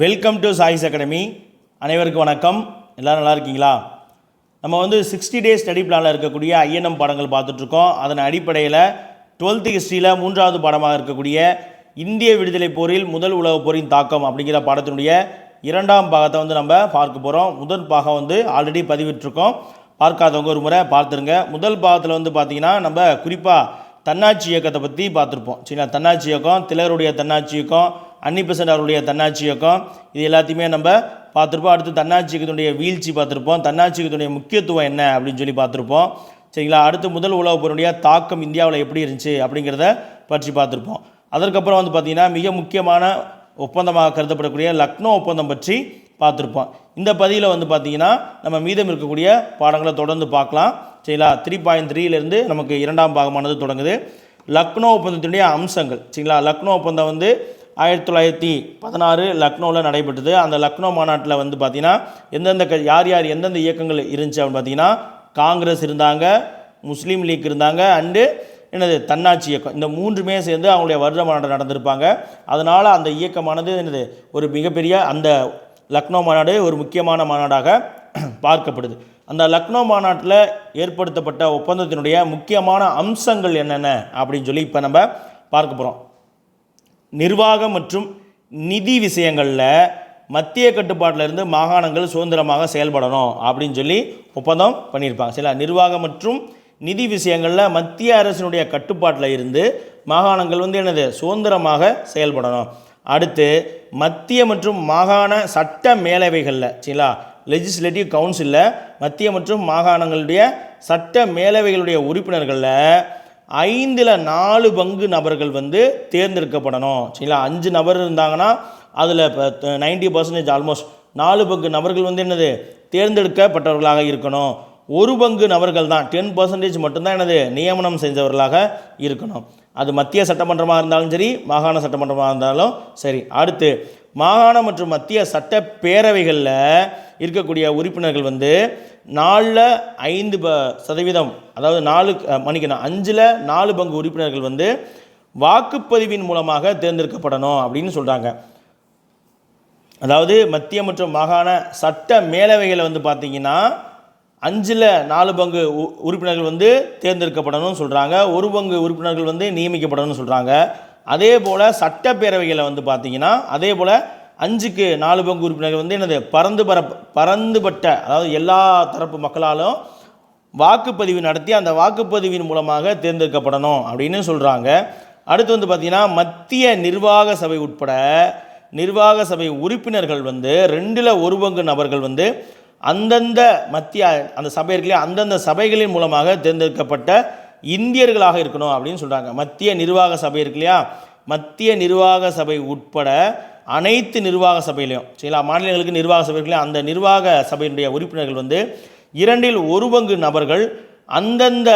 Welcome to choice academy. அனைவருக்கும் வணக்கம். எல்லோரும் நல்லா இருக்கீங்களா? நம்ம 60 டேஸ் ஸ்டடி பிளானில் இருக்கக்கூடிய ஐஎன்எம் பாடங்கள் பார்த்துட்ருக்கோம். அதன் அடிப்படையில் 12th ஹிஸ்ட்ரியில் 3வது பாடமாக இருக்கக்கூடிய இந்திய விடுதலை போரில் முதல் உலகப் போரின் தாக்கம் அப்படிங்கிற பாடத்தினுடைய 2ஆம் பாகத்தை நம்ம பார்க்க போகிறோம். முதல் பாகம் ஆல்ரெடி பதிவிட்டிருக்கோம். பார்க்காதவங்க ஒரு முறை பார்த்துருங்க. முதல் பாகத்தில் பார்த்தீங்கன்னா நம்ம குறிப்பாக தன்னாட்சி இயக்கத்தை பற்றி பார்த்துருப்போம். சரிங்களா? தன்னாட்சி இயக்கம், திலகருடைய தன்னாட்சி இயக்கம், அன்னி பெசன்ட் அவருடைய தன்னாட்சி இயக்கம், இது எல்லாத்தையுமே நம்ம பார்த்துருப்போம். அடுத்து தன்னாட்சி இயக்கத்தினுடைய வீழ்ச்சி பார்த்துருப்போம். தன்னாட்சி இயக்கத்தினுடைய முக்கியத்துவம் என்ன அப்படின்னு சொல்லி பார்த்துருப்போம். சரிங்களா? அடுத்து முதல் உலகப் போருடைய தாக்கம் இந்தியாவில் எப்படி இருந்துச்சு அப்படிங்கிறத பற்றி பார்த்துருப்போம். அதற்கப்புறம் பார்த்திங்கன்னா மிக முக்கியமான ஒப்பந்தமாக கருதப்படக்கூடிய லக்னோ ஒப்பந்தம் பற்றி பார்த்துருப்போம். இந்த பதிவில் பார்த்திங்கன்னா நம்ம மீதம் இருக்கக்கூடிய பாடங்களை தொடர்ந்து பார்க்கலாம். சரிங்களா? 3.3லேருந்து நமக்கு 2ஆம் பாகமானது தொடங்குது. லக்னோ ஒப்பந்தத்தினுடைய அம்சங்கள். சரிங்களா? லக்னோ ஒப்பந்தம் 1916 லக்னோவில் நடைபெற்றது. அந்த லக்னோ மாநாட்டில் பார்த்திங்கன்னா யார் எந்தெந்த இயக்கங்கள் இருந்துச்சு அப்படின்னு பார்த்திங்கன்னா காங்கிரஸ் இருந்தாங்க, முஸ்லீம் லீக் இருந்தாங்க, அண்டு தன்னாட்சி இயக்கம். இந்த மூன்றுமே சேர்ந்து அவங்களுடைய வருட மாநாடு நடந்திருப்பாங்க. அதனால் அந்த இயக்கமானது ஒரு மிகப்பெரிய அந்த லக்னோ மாநாடு ஒரு முக்கியமான மாநாடாக பார்க்கப்படுது. அந்த லக்னோ மாநாட்டில் ஏற்படுத்தப்பட்ட ஒப்பந்தத்தினுடைய முக்கியமான அம்சங்கள் என்னென்ன அப்படின்னு சொல்லி இப்போ நம்ம பார்க்க போகிறோம். நிர்வாகம் மற்றும் நிதி விஷயங்களில் மத்திய கட்டுப்பாட்டிலிருந்து மாகாணங்கள் சுதந்திரமாக செயல்படணும் அப்படின்னு சொல்லி ஒப்பந்தம் பண்ணியிருப்பாங்க. சரிங்களா? நிர்வாகம் மற்றும் நிதி விஷயங்களில் மத்திய அரசினுடைய கட்டுப்பாட்டில் இருந்து மாகாணங்கள் சுதந்திரமாக செயல்படணும். அடுத்து மத்திய மற்றும் மாகாண சட்ட மேலவைகளில், சரிங்களா, லெஜிஸ்லேட்டிவ் கவுன்சிலில் மத்திய மற்றும் மாகாணங்களுடைய சட்ட மேலவைகளுடைய உறுப்பினர்களில் 4 நபர்கள் தேர்ந்தெடுக்கப்படணும். சரிங்களா? 5 நபர் இருந்தாங்கன்னா அதில் 90% ஆல்மோஸ்ட் 4 நபர்கள் தேர்ந்தெடுக்கப்பட்டவர்களாக இருக்கணும். 1 நபர்கள் தான் 10% மட்டும்தான் நியமனம் செஞ்சவர்களாக இருக்கணும். அது மத்திய சட்டமன்றமாக இருந்தாலும் சரி, மாகாண சட்டமன்றமாக இருந்தாலும் சரி. அடுத்து மாகாண மற்றும் மத்திய சட்ட பேரவைகளில் இருக்கக்கூடிய உறுப்பினர்கள் 4/5%, அதாவது 5ல் 4 பங்கு உறுப்பினர்கள் வாக்குப்பதிவின் மூலமாக தேர்ந்தெடுக்கப்படணும் அப்படின்னு சொல்கிறாங்க. அதாவது மத்திய மற்றும் மாகாண சட்ட மேலவைகளை பார்த்திங்கன்னா 5ல் 4 பங்கு உறுப்பினர்கள் தேர்ந்தெடுக்கப்படணும்னு சொல்கிறாங்க. 1 பங்கு உறுப்பினர்கள் நியமிக்கப்படணும்னு சொல்கிறாங்க. அதே போல் சட்டப்பேரவைகளை பார்த்திங்கன்னா அதே போல் 5க்கு 4 பங்கு உறுப்பினர்கள் பரந்துபட்ட, அதாவது எல்லா தரப்பு மக்களாலும் வாக்குப்பதிவு நடத்தி அந்த வாக்குப்பதிவின் மூலமாக தேர்ந்தெடுக்கப்படணும் அப்படின்னு சொல்கிறாங்க. அடுத்து பார்த்திங்கன்னா மத்திய நிர்வாக சபை உட்பட நிர்வாக சபை உறுப்பினர்கள் 2ல் 1 பங்கு நபர்கள் அந்தந்த மத்திய அந்த சபை இருக்குல்லையா, அந்தந்த சபைகளின் மூலமாக தேர்ந்தெடுக்கப்பட்ட இந்தியர்களாக இருக்கணும் அப்படின்னு சொல்கிறாங்க. மத்திய நிர்வாக சபை இருக்கு இல்லையா, மத்திய நிர்வாக சபை உட்பட அனைத்து நிர்வாக சபையிலையும், சரிங்களா, மாநிலங்களுக்கு நிர்வாக சபை இருக்குல்லையா, அந்த நிர்வாக சபையினுடைய உறுப்பினர்கள் 2ல் 1 பங்கு நபர்கள் அந்தந்த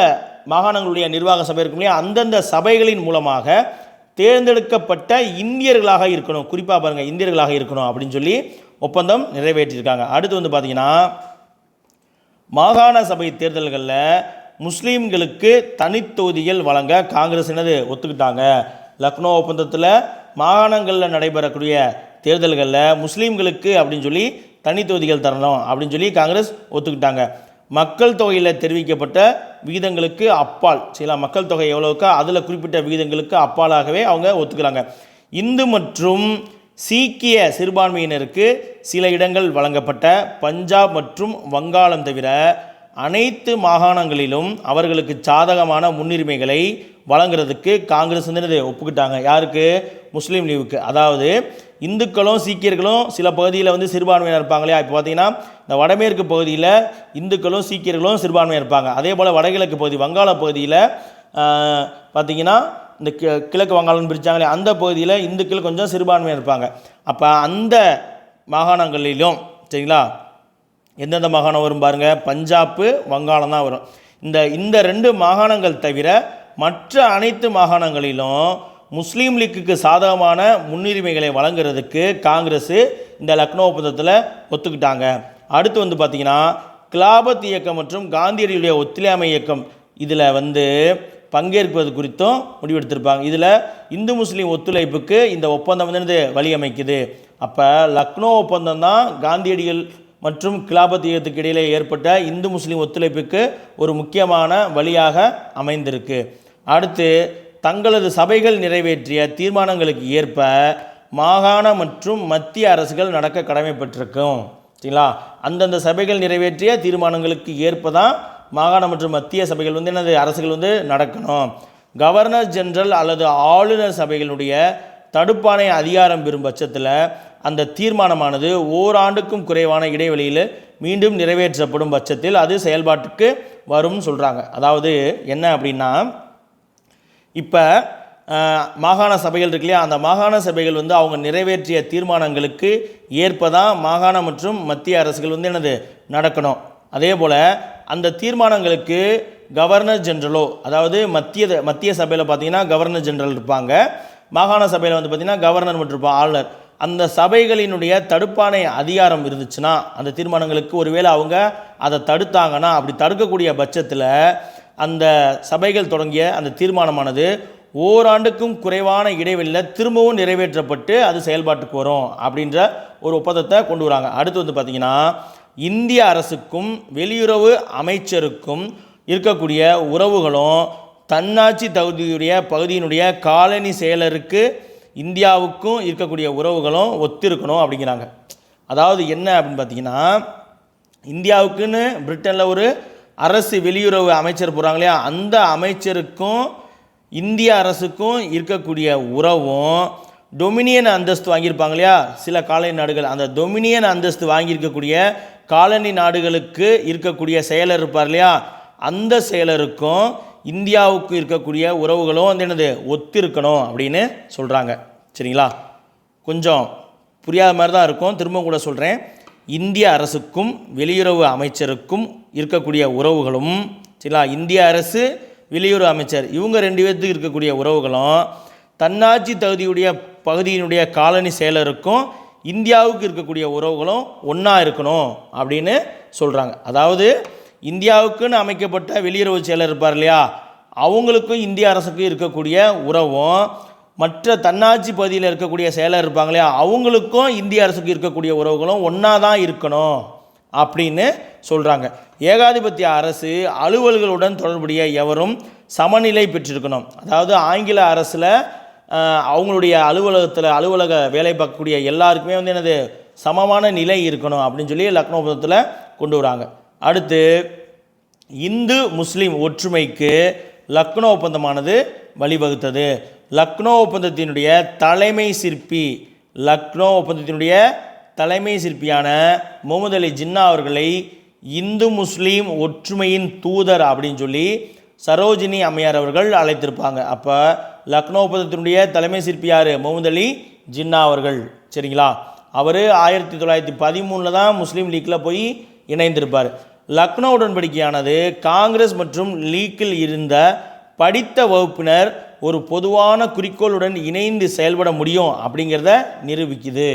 மாகாணங்களுடைய நிர்வாக சபை இருக்கும் இல்லையா, அந்தந்த சபைகளின் மூலமாக தேர்ந்தெடுக்கப்பட்ட இந்தியர்களாக இருக்கணும். குறிப்பாக பாருங்கள், இந்தியர்களாக இருக்கணும் அப்படின்னு சொல்லி ஒப்பந்தம் நிறைவேற்றியிருக்காங்க. அடுத்து பார்த்திங்கன்னா மாகாண சபை தேர்தல்களில் முஸ்லீம்களுக்கு தனித்தொகுதிகள் வழங்க காங்கிரஸ் ஒத்துக்கிட்டாங்க. லக்னோ ஒப்பந்தத்தில் மாகாணங்களில் நடைபெறக்கூடிய தேர்தல்களில் முஸ்லீம்களுக்கு அப்படின்னு சொல்லி தனித்தொகுதிகள் தரணும் அப்படின்னு சொல்லி காங்கிரஸ் ஒத்துக்கிட்டாங்க. மக்கள் தொகையில் தெரிவிக்கப்பட்ட விகிதங்களுக்கு அப்பால், சில மக்கள் தொகை எவ்வளோக்கோ அதில் குறிப்பிட்ட விகிதங்களுக்கு அப்பாலாகவே அவங்க ஒத்துக்கிறாங்க. இந்து மற்றும் சீக்கிய சிறுபான்மையினருக்கு சில இடங்கள் வழங்கப்பட்ட பஞ்சாப் மற்றும் வங்காளம் தவிர அனைத்து மாகாணங்களிலும் அவர்களுக்கு சாதகமான முன்னுரிமைகளை வழங்குறதுக்கு காங்கிரஸ் ஒப்புக்கிட்டாங்க. யாருக்கு? முஸ்லீம் லீவுக்கு. அதாவது இந்துக்களும் சீக்கியர்களும் சில பகுதியில் சிறுபான்மையாக இருப்பாங்க இல்லையா. இப்போ பார்த்திங்கன்னா இந்த வடமேற்கு பகுதியில் இந்துக்களும் சீக்கியர்களும் சிறுபான்மையாக இருப்பாங்க. அதே போல் வடகிழக்கு பகுதி வங்காள பகுதியில் பார்த்திங்கன்னா இந்த கிழக்கு வங்காளம் பிரித்தாங்களே அந்த பகுதியில் இந்துக்கள் கொஞ்சம் சிறுபான்மையாக இருப்பாங்க. அப்போ அந்த மாகாணங்களிலும், சரிங்களா, எந்தெந்த மாகாணம் வரும் பாருங்கள், பஞ்சாப்பு வங்காளம் தான் வரும். இந்த 2 மாகாணங்கள் தவிர மற்ற அனைத்து மாகாணங்களிலும் முஸ்லீம் லீக்குக்கு சாதகமான முன்னுரிமைகளை வழங்குறதுக்கு காங்கிரஸ் இந்த லக்னோ ஒப்பந்தத்தில் ஒத்துக்கிட்டாங்க. அடுத்து பார்த்திங்கன்னா கிலாபத் இயக்கம் மற்றும் காந்தியடிகளுடைய ஒத்துழையாமை இயக்கம் இதில் பங்கேற்பது குறித்தும் முடிவெடுத்திருப்பாங்க. இதில் இந்து முஸ்லீம் ஒத்துழைப்புக்கு இந்த ஒப்பந்தம் வழியமைக்குது. அப்போ லக்னோ ஒப்பந்தம் தான் காந்தியடிகள் மற்றும் கிலாபத் இயக்கத்துக்கு இடையிலே ஏற்பட்ட இந்து முஸ்லீம் ஒத்துழைப்புக்கு ஒரு முக்கியமான வழியாக அமைந்திருக்கு. அடுத்து தங்களது சபைகள் நிறைவேற்றிய தீர்மானங்களுக்கு ஏற்ப மாகாண மற்றும் மத்திய அரசுகள் நடக்க கடமைப்பட்டிருக்கும். சரிங்களா? அந்தந்த சபைகள் நிறைவேற்றிய தீர்மானங்களுக்கு ஏற்ப தான் மாகாண மற்றும் மத்திய சபைகள் வந்து என்னது அரசுகள் வந்து நடக்கணும். கவர்னர் ஜெனரல் அல்லது ஆளுநர் சபைகளுடைய தடுப்பாணை அதிகாரம் பெறும் பட்சத்தில் அந்த தீர்மானமானது ஓராண்டுக்கும் குறைவான இடைவெளியில் மீண்டும் நிறைவேற்றப்படும் பட்சத்தில் அது செயல்பாட்டுக்கு வரும்னு சொல்கிறாங்க. அதாவது என்ன அப்படின்னா, இப்போ மாகாண சபைகள் இருக்கு இல்லையா, அந்த மாகாண சபைகள் வந்து அவங்க நிறைவேற்றிய தீர்மானங்களுக்கு ஏற்பதான் மாகாண மற்றும் மத்திய அரசுகள் வந்து என்னது நடக்கணும். அதே போல் அந்த தீர்மானங்களுக்கு கவர்னர் ஜெனரலோ, அதாவது மத்திய சபையில் பார்த்தீங்கன்னா கவர்னர் ஜெனரல் இருப்பாங்க, மாகாண சபையில் வந்து பார்த்திங்கன்னா கவர்னர் மற்றும் ஆளுநர். அந்த சபைகளினுடைய தடுப்பாணை அதிகாரம் இருந்துச்சுன்னா அந்த தீர்மானங்களுக்கு ஒருவேளை அவங்க அதை தடுத்தாங்கன்னா, அப்படி தடுக்கக்கூடிய பட்சத்தில் அந்த சபைகள் தொடங்கிய அந்த தீர்மானமானது ஓராண்டுக்கும் குறைவான இடைவெளியில் திரும்பவும் நிறைவேற்றப்பட்டு அது செயல்பாட்டுக்கு வரும் அப்படின்ற ஒரு ஒப்பந்தத்தை கொண்டு வராங்க. அடுத்து வந்து பார்த்திங்கன்னா, இந்திய அரசுக்கும் வெளியுறவு அமைச்சருக்கும் இருக்கக்கூடிய உறவுகளும் தன்னாட்சி தகுதியுடைய பகுதியினுடைய காலனி செயலருக்கு இந்தியாவுக்கும் இருக்கக்கூடிய உறவுகளும் ஒத்திருக்கணும் அப்படிங்கிறாங்க. அதாவது என்ன அப்படின்னு பார்த்தீங்கன்னா, இந்தியாவுக்குன்னு பிரிட்டனில் ஒரு அரசு வெளியுறவு அமைச்சர் போகிறாங்க இல்லையா, அந்த அமைச்சருக்கும் இந்திய அரசுக்கும் இருக்கக்கூடிய உறவும் டொமினியன் அந்தஸ்து வாங்கியிருப்பாங்க இல்லையா சில காலனி நாடுகள், அந்த டொமினியன் அந்தஸ்து வாங்கியிருக்கக்கூடிய காலனி நாடுகளுக்கு இருக்கக்கூடிய செயலர் இருப்பார் இல்லையா, அந்த செயலருக்கும் இந்தியாவுக்கு இருக்கக்கூடிய உறவுகளும் வந்து என்னது ஒத்திருக்கணும் அப்படின்னு சொல்கிறாங்க. சரிங்களா? கொஞ்சம் புரியாத மாதிரி தான் இருக்கும், திரும்ப கூட சொல்கிறேன். இந்திய அரசுக்கும் வெளியுறவு அமைச்சருக்கும் இருக்கக்கூடிய உறவுகளும், சரிங்களா, இந்திய அரசு வெளியுறவு அமைச்சர் இவங்க 2 பேர்த்துக்கு இருக்கக்கூடிய உறவுகளும் தன்னாட்சி தகுதியுடைய பகுதியினுடைய காலனி செயலருக்கும் இந்தியாவுக்கு இருக்கக்கூடிய உறவுகளும் ஒன்றா இருக்கணும் அப்படின்னு சொல்கிறாங்க. அதாவது இந்தியாவுக்குன்னு அமைக்கப்பட்ட வெளியுறவு செயலர் இருப்பார் இல்லையா, அவங்களுக்கும் இந்திய அரசுக்கும் இருக்கக்கூடிய உறவும் மற்ற தன்னாட்சி பகுதியில் இருக்கக்கூடிய செயலர் இருப்பாங்க இல்லையா, அவங்களுக்கும் இந்திய அரசுக்கு இருக்கக்கூடிய உறவுகளும் ஒன்றா தான் இருக்கணும் அப்படின்னு சொல்கிறாங்க. ஏகாதிபத்திய அரசு அலுவல்களுடன் தொடர்புடைய எவரும் சமநிலை பெற்றிருக்கணும். அதாவது ஆங்கில அரசில் அவங்களுடைய அலுவலக வேலை பார்க்கக்கூடிய எல்லாருக்குமே வந்து என்னது சமமான நிலை இருக்கணும் அப்படின்னு சொல்லி லக்னோ ஒப்பந்தத்தில் கொண்டு வராங்க. அடுத்து இந்து முஸ்லீம் ஒற்றுமைக்கு லக்னோ ஒப்பந்தமானது வழிவகுத்தது. லக்னோ ஒப்பந்தத்தினுடைய தலைமை சிற்பியான முகமது அலி ஜின்னா அவர்களை இந்து முஸ்லீம் ஒற்றுமையின் தூதர் அப்படின்னு சொல்லி சரோஜினி அம்மையார் அவர்கள் அழைத்திருப்பாங்க. அப்போ லக்னோ ஒப்பந்தத்தினுடைய தலைமை சிற்பி யார்? முகமது அலி ஜின்னா அவர்கள். சரிங்களா? அவர் 1913 தான் முஸ்லீம் லீக்கில் போய் இணைந்திருப்பார். லக்னோ உடன்படிக்கையானது காங்கிரஸ் மற்றும் லீக்கில் இருந்த படித்த வகுப்பினர் ஒரு பொதுவான குறிக்கோளுடன் இணைந்து செயல்பட முடியும் அப்படிங்கிறத நிரூபிக்குது.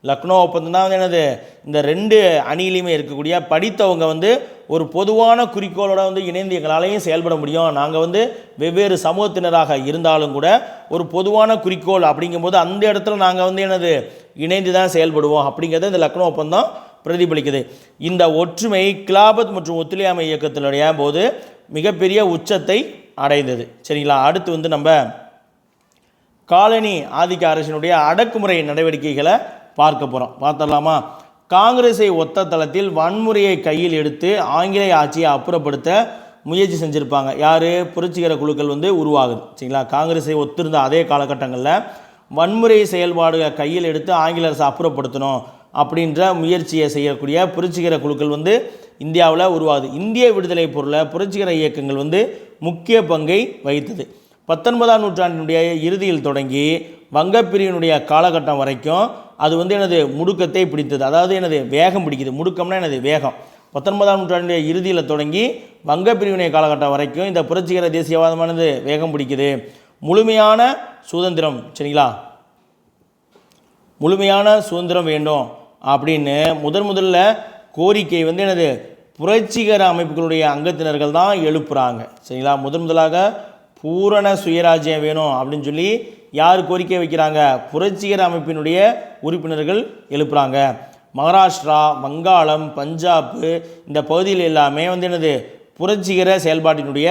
லக்னோ ஒப்பந்தம் தான் வந்து என்னது, இந்த 2 அணியிலையுமே இருக்கக்கூடிய படித்தவங்க வந்து ஒரு பொதுவான குறிக்கோளோடு வந்து இணைந்து எங்களாலையும் செயல்பட முடியும், நாங்கள் வந்து வெவ்வேறு சமூகத்தினராக இருந்தாலும் கூட ஒரு பொதுவான குறிக்கோள் அப்படிங்கும்போது அந்த இடத்துல நாங்கள் வந்து என்னது இணைந்து தான் செயல்படுவோம் அப்படிங்கிறத இந்த லக்னோ ஒப்பந்தம் பிரதிபலிக்குது. இந்த ஒற்றுமை கிலாபத் மற்றும் ஒத்துழையாமை இயக்கத்தினுடைய போது மிகப்பெரிய உச்சத்தை அடைந்தது. சரிங்களா? அடுத்து வந்து நம்ம காலனி ஆதிக்க அரசினுடைய அடக்குமுறை நடவடிக்கைகளை பார்க்க போகிறோம். பார்த்துடலாமா? காங்கிரஸை ஒத்த தளத்தில் வன்முறையை கையில் எடுத்து ஆங்கிலேய ஆட்சியை அப்புறப்படுத்த முயற்சி செஞ்சுருப்பாங்க. யார்? புரட்சிகர குழுக்கள் வந்து உருவாகுது. சரிங்களா? காங்கிரஸை ஒத்திருந்த அதே காலகட்டங்களில் வன்முறை செயல்பாடுகளை கையில் எடுத்து ஆங்கில அரசை அப்புறப்படுத்தணும் அப்படின்ற முயற்சியை செய்யக்கூடிய புரட்சிகர குழுக்கள் வந்து இந்தியாவில் உருவாகுது. இந்திய விடுதலை பொருளை புரட்சிகர இயக்கங்கள் வந்து முக்கிய பங்கை வகித்தது. 19ஆம் நூற்றாண்டினுடைய இறுதியில் தொடங்கி வங்கப்பிரிவினுடைய காலகட்டம் வரைக்கும் அது வந்து எனது முடுக்கத்தை பிடித்தது. அதாவது எனது வேகம் பிடிக்குது. முடுக்கம்னா எனது வேகம். 19ஆம் நூற்றாண்டினுடைய இறுதியில் தொடங்கி வங்கப்பிரிவினை காலகட்டம் வரைக்கும் இந்த புரட்சிகர தேசியவாதமானது வேகம் பிடிக்குது. முழுமையான சுதந்திரம், சரிங்களா, முழுமையான சுதந்திரம் வேண்டும் அப்படின்னு முதல்ல கோரிக்கை வந்து எனது புரட்சிகர அமைப்புகளுடைய அங்கத்தினர்கள் தான் எழுப்புகிறாங்க. சரிங்களா? முதலாக பூரண சுயராஜ்யம் வேணும் அப்படின்னு சொல்லி யார் கோரிக்கை வைக்கிறாங்க? புரட்சிகர அமைப்பினுடைய உறுப்பினர்கள் எழுப்புறாங்க. மகாராஷ்டிரா, வங்காளம், பஞ்சாப் இந்த பகுதியில் எல்லாமே வந்து என்னது புரட்சிகர செயல்பாட்டினுடைய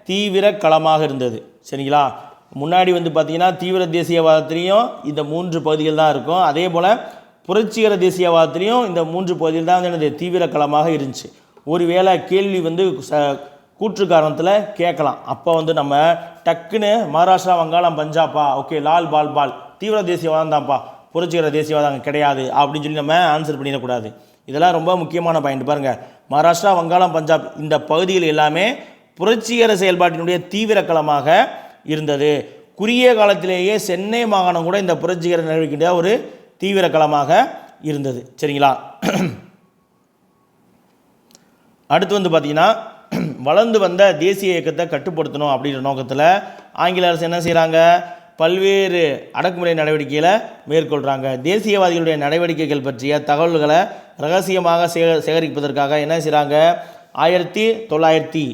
தீவிர களமாக இருந்தது. சரிங்களா? முன்னாடி வந்து பார்த்திங்கன்னா தீவிர தேசியவாதத்திலையும் இந்த 3 பகுதிகள் தான் இருக்கும். அதே போல் புரட்சிகர தேசியவாதத்திலையும் இந்த 3 பகுதிகள் தான் வந்து என்னது தீவிர களமாக இருந்துச்சு. ஒருவேளை கேள்வி வந்து கூற்று காரணத்தில் கேட்கலாம். அப்போ வந்து நம்ம டக்குன்னு மகாராஷ்டிரா, வங்காளம், பஞ்சாப்பா, ஓகே லால் பால் பால் தீவிர தேசியவாதம் தான்ப்பா, புரட்சிகர தேசியவாதம் அங்கே கிடையாது அப்படின்னு சொல்லி நம்ம ஆன்சர் பண்ணிடக்கூடாது. இதெல்லாம் ரொம்ப முக்கியமான பாயிண்ட். பாருங்கள், மகாராஷ்டிரா, வங்காளம், பஞ்சாப் இந்த பகுதிகள் எல்லாமே புரட்சிகர செயல்பாட்டினுடைய தீவிர களமாக இருந்தது. குறுகிய காலத்திலேயே சென்னை மாகாணம் கூட இந்த புரட்சிகர நடவடிக்கையுடைய ஒரு தீவிர களமாக இருந்தது. சரிங்களா? அடுத்து வந்து பார்த்திங்கன்னா வளர்ந்து வந்த தேசிய இயக்கத்தை கட்டுப்படுத்தணும் அப்படின்ற நோக்கத்தில் ஆங்கில அரசு என்ன செய்கிறாங்க? பல்வேறு அடக்குமுறை நடவடிக்கைகளை மேற்கொள்கிறாங்க. தேசியவாதிகளுடைய நடவடிக்கைகள் பற்றிய தகவல்களை ரகசியமாக சேகரிப்பதற்காக என்ன செய்கிறாங்க? 1903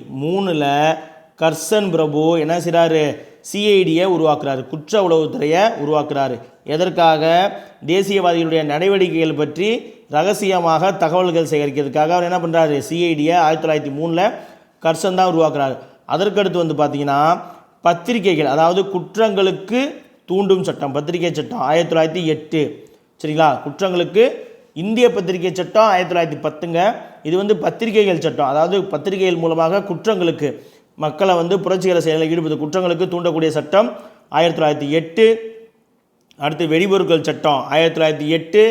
கர்சன் பிரபு என்ன செய்கிறாரு? சிஐடியை உருவாக்குறாரு, குற்ற உளவுத்துறையை உருவாக்குறாரு. எதற்காக? தேசியவாதிகளுடைய நடவடிக்கைகள் பற்றி ரகசியமாக தகவல்கள் சேகரிக்கிறதுக்காக அவர் என்ன பண்ணுறாரு? சிஐடியை 1903 கர்சன் தான் உருவாக்குறாரு. அதற்கடுத்து வந்து பார்த்திங்கன்னா பத்திரிகைகள், அதாவது குற்றங்களுக்கு தூண்டும் சட்டம், பத்திரிகை சட்டம் 1908. சரிங்களா? குற்றங்களுக்கு இந்திய பத்திரிகை சட்டம் 1910ங்க. இது வந்து பத்திரிகைகள் சட்டம், அதாவது பத்திரிகைகள் மூலமாக குற்றங்களுக்கு மக்களை வந்து புரட்சிகர செயலில் ஈடுபடுத்த குற்றங்களுக்கு தூண்டக்கூடிய சட்டம் 1908. அடுத்து வெடிபொருட்கள் சட்டம் 1908.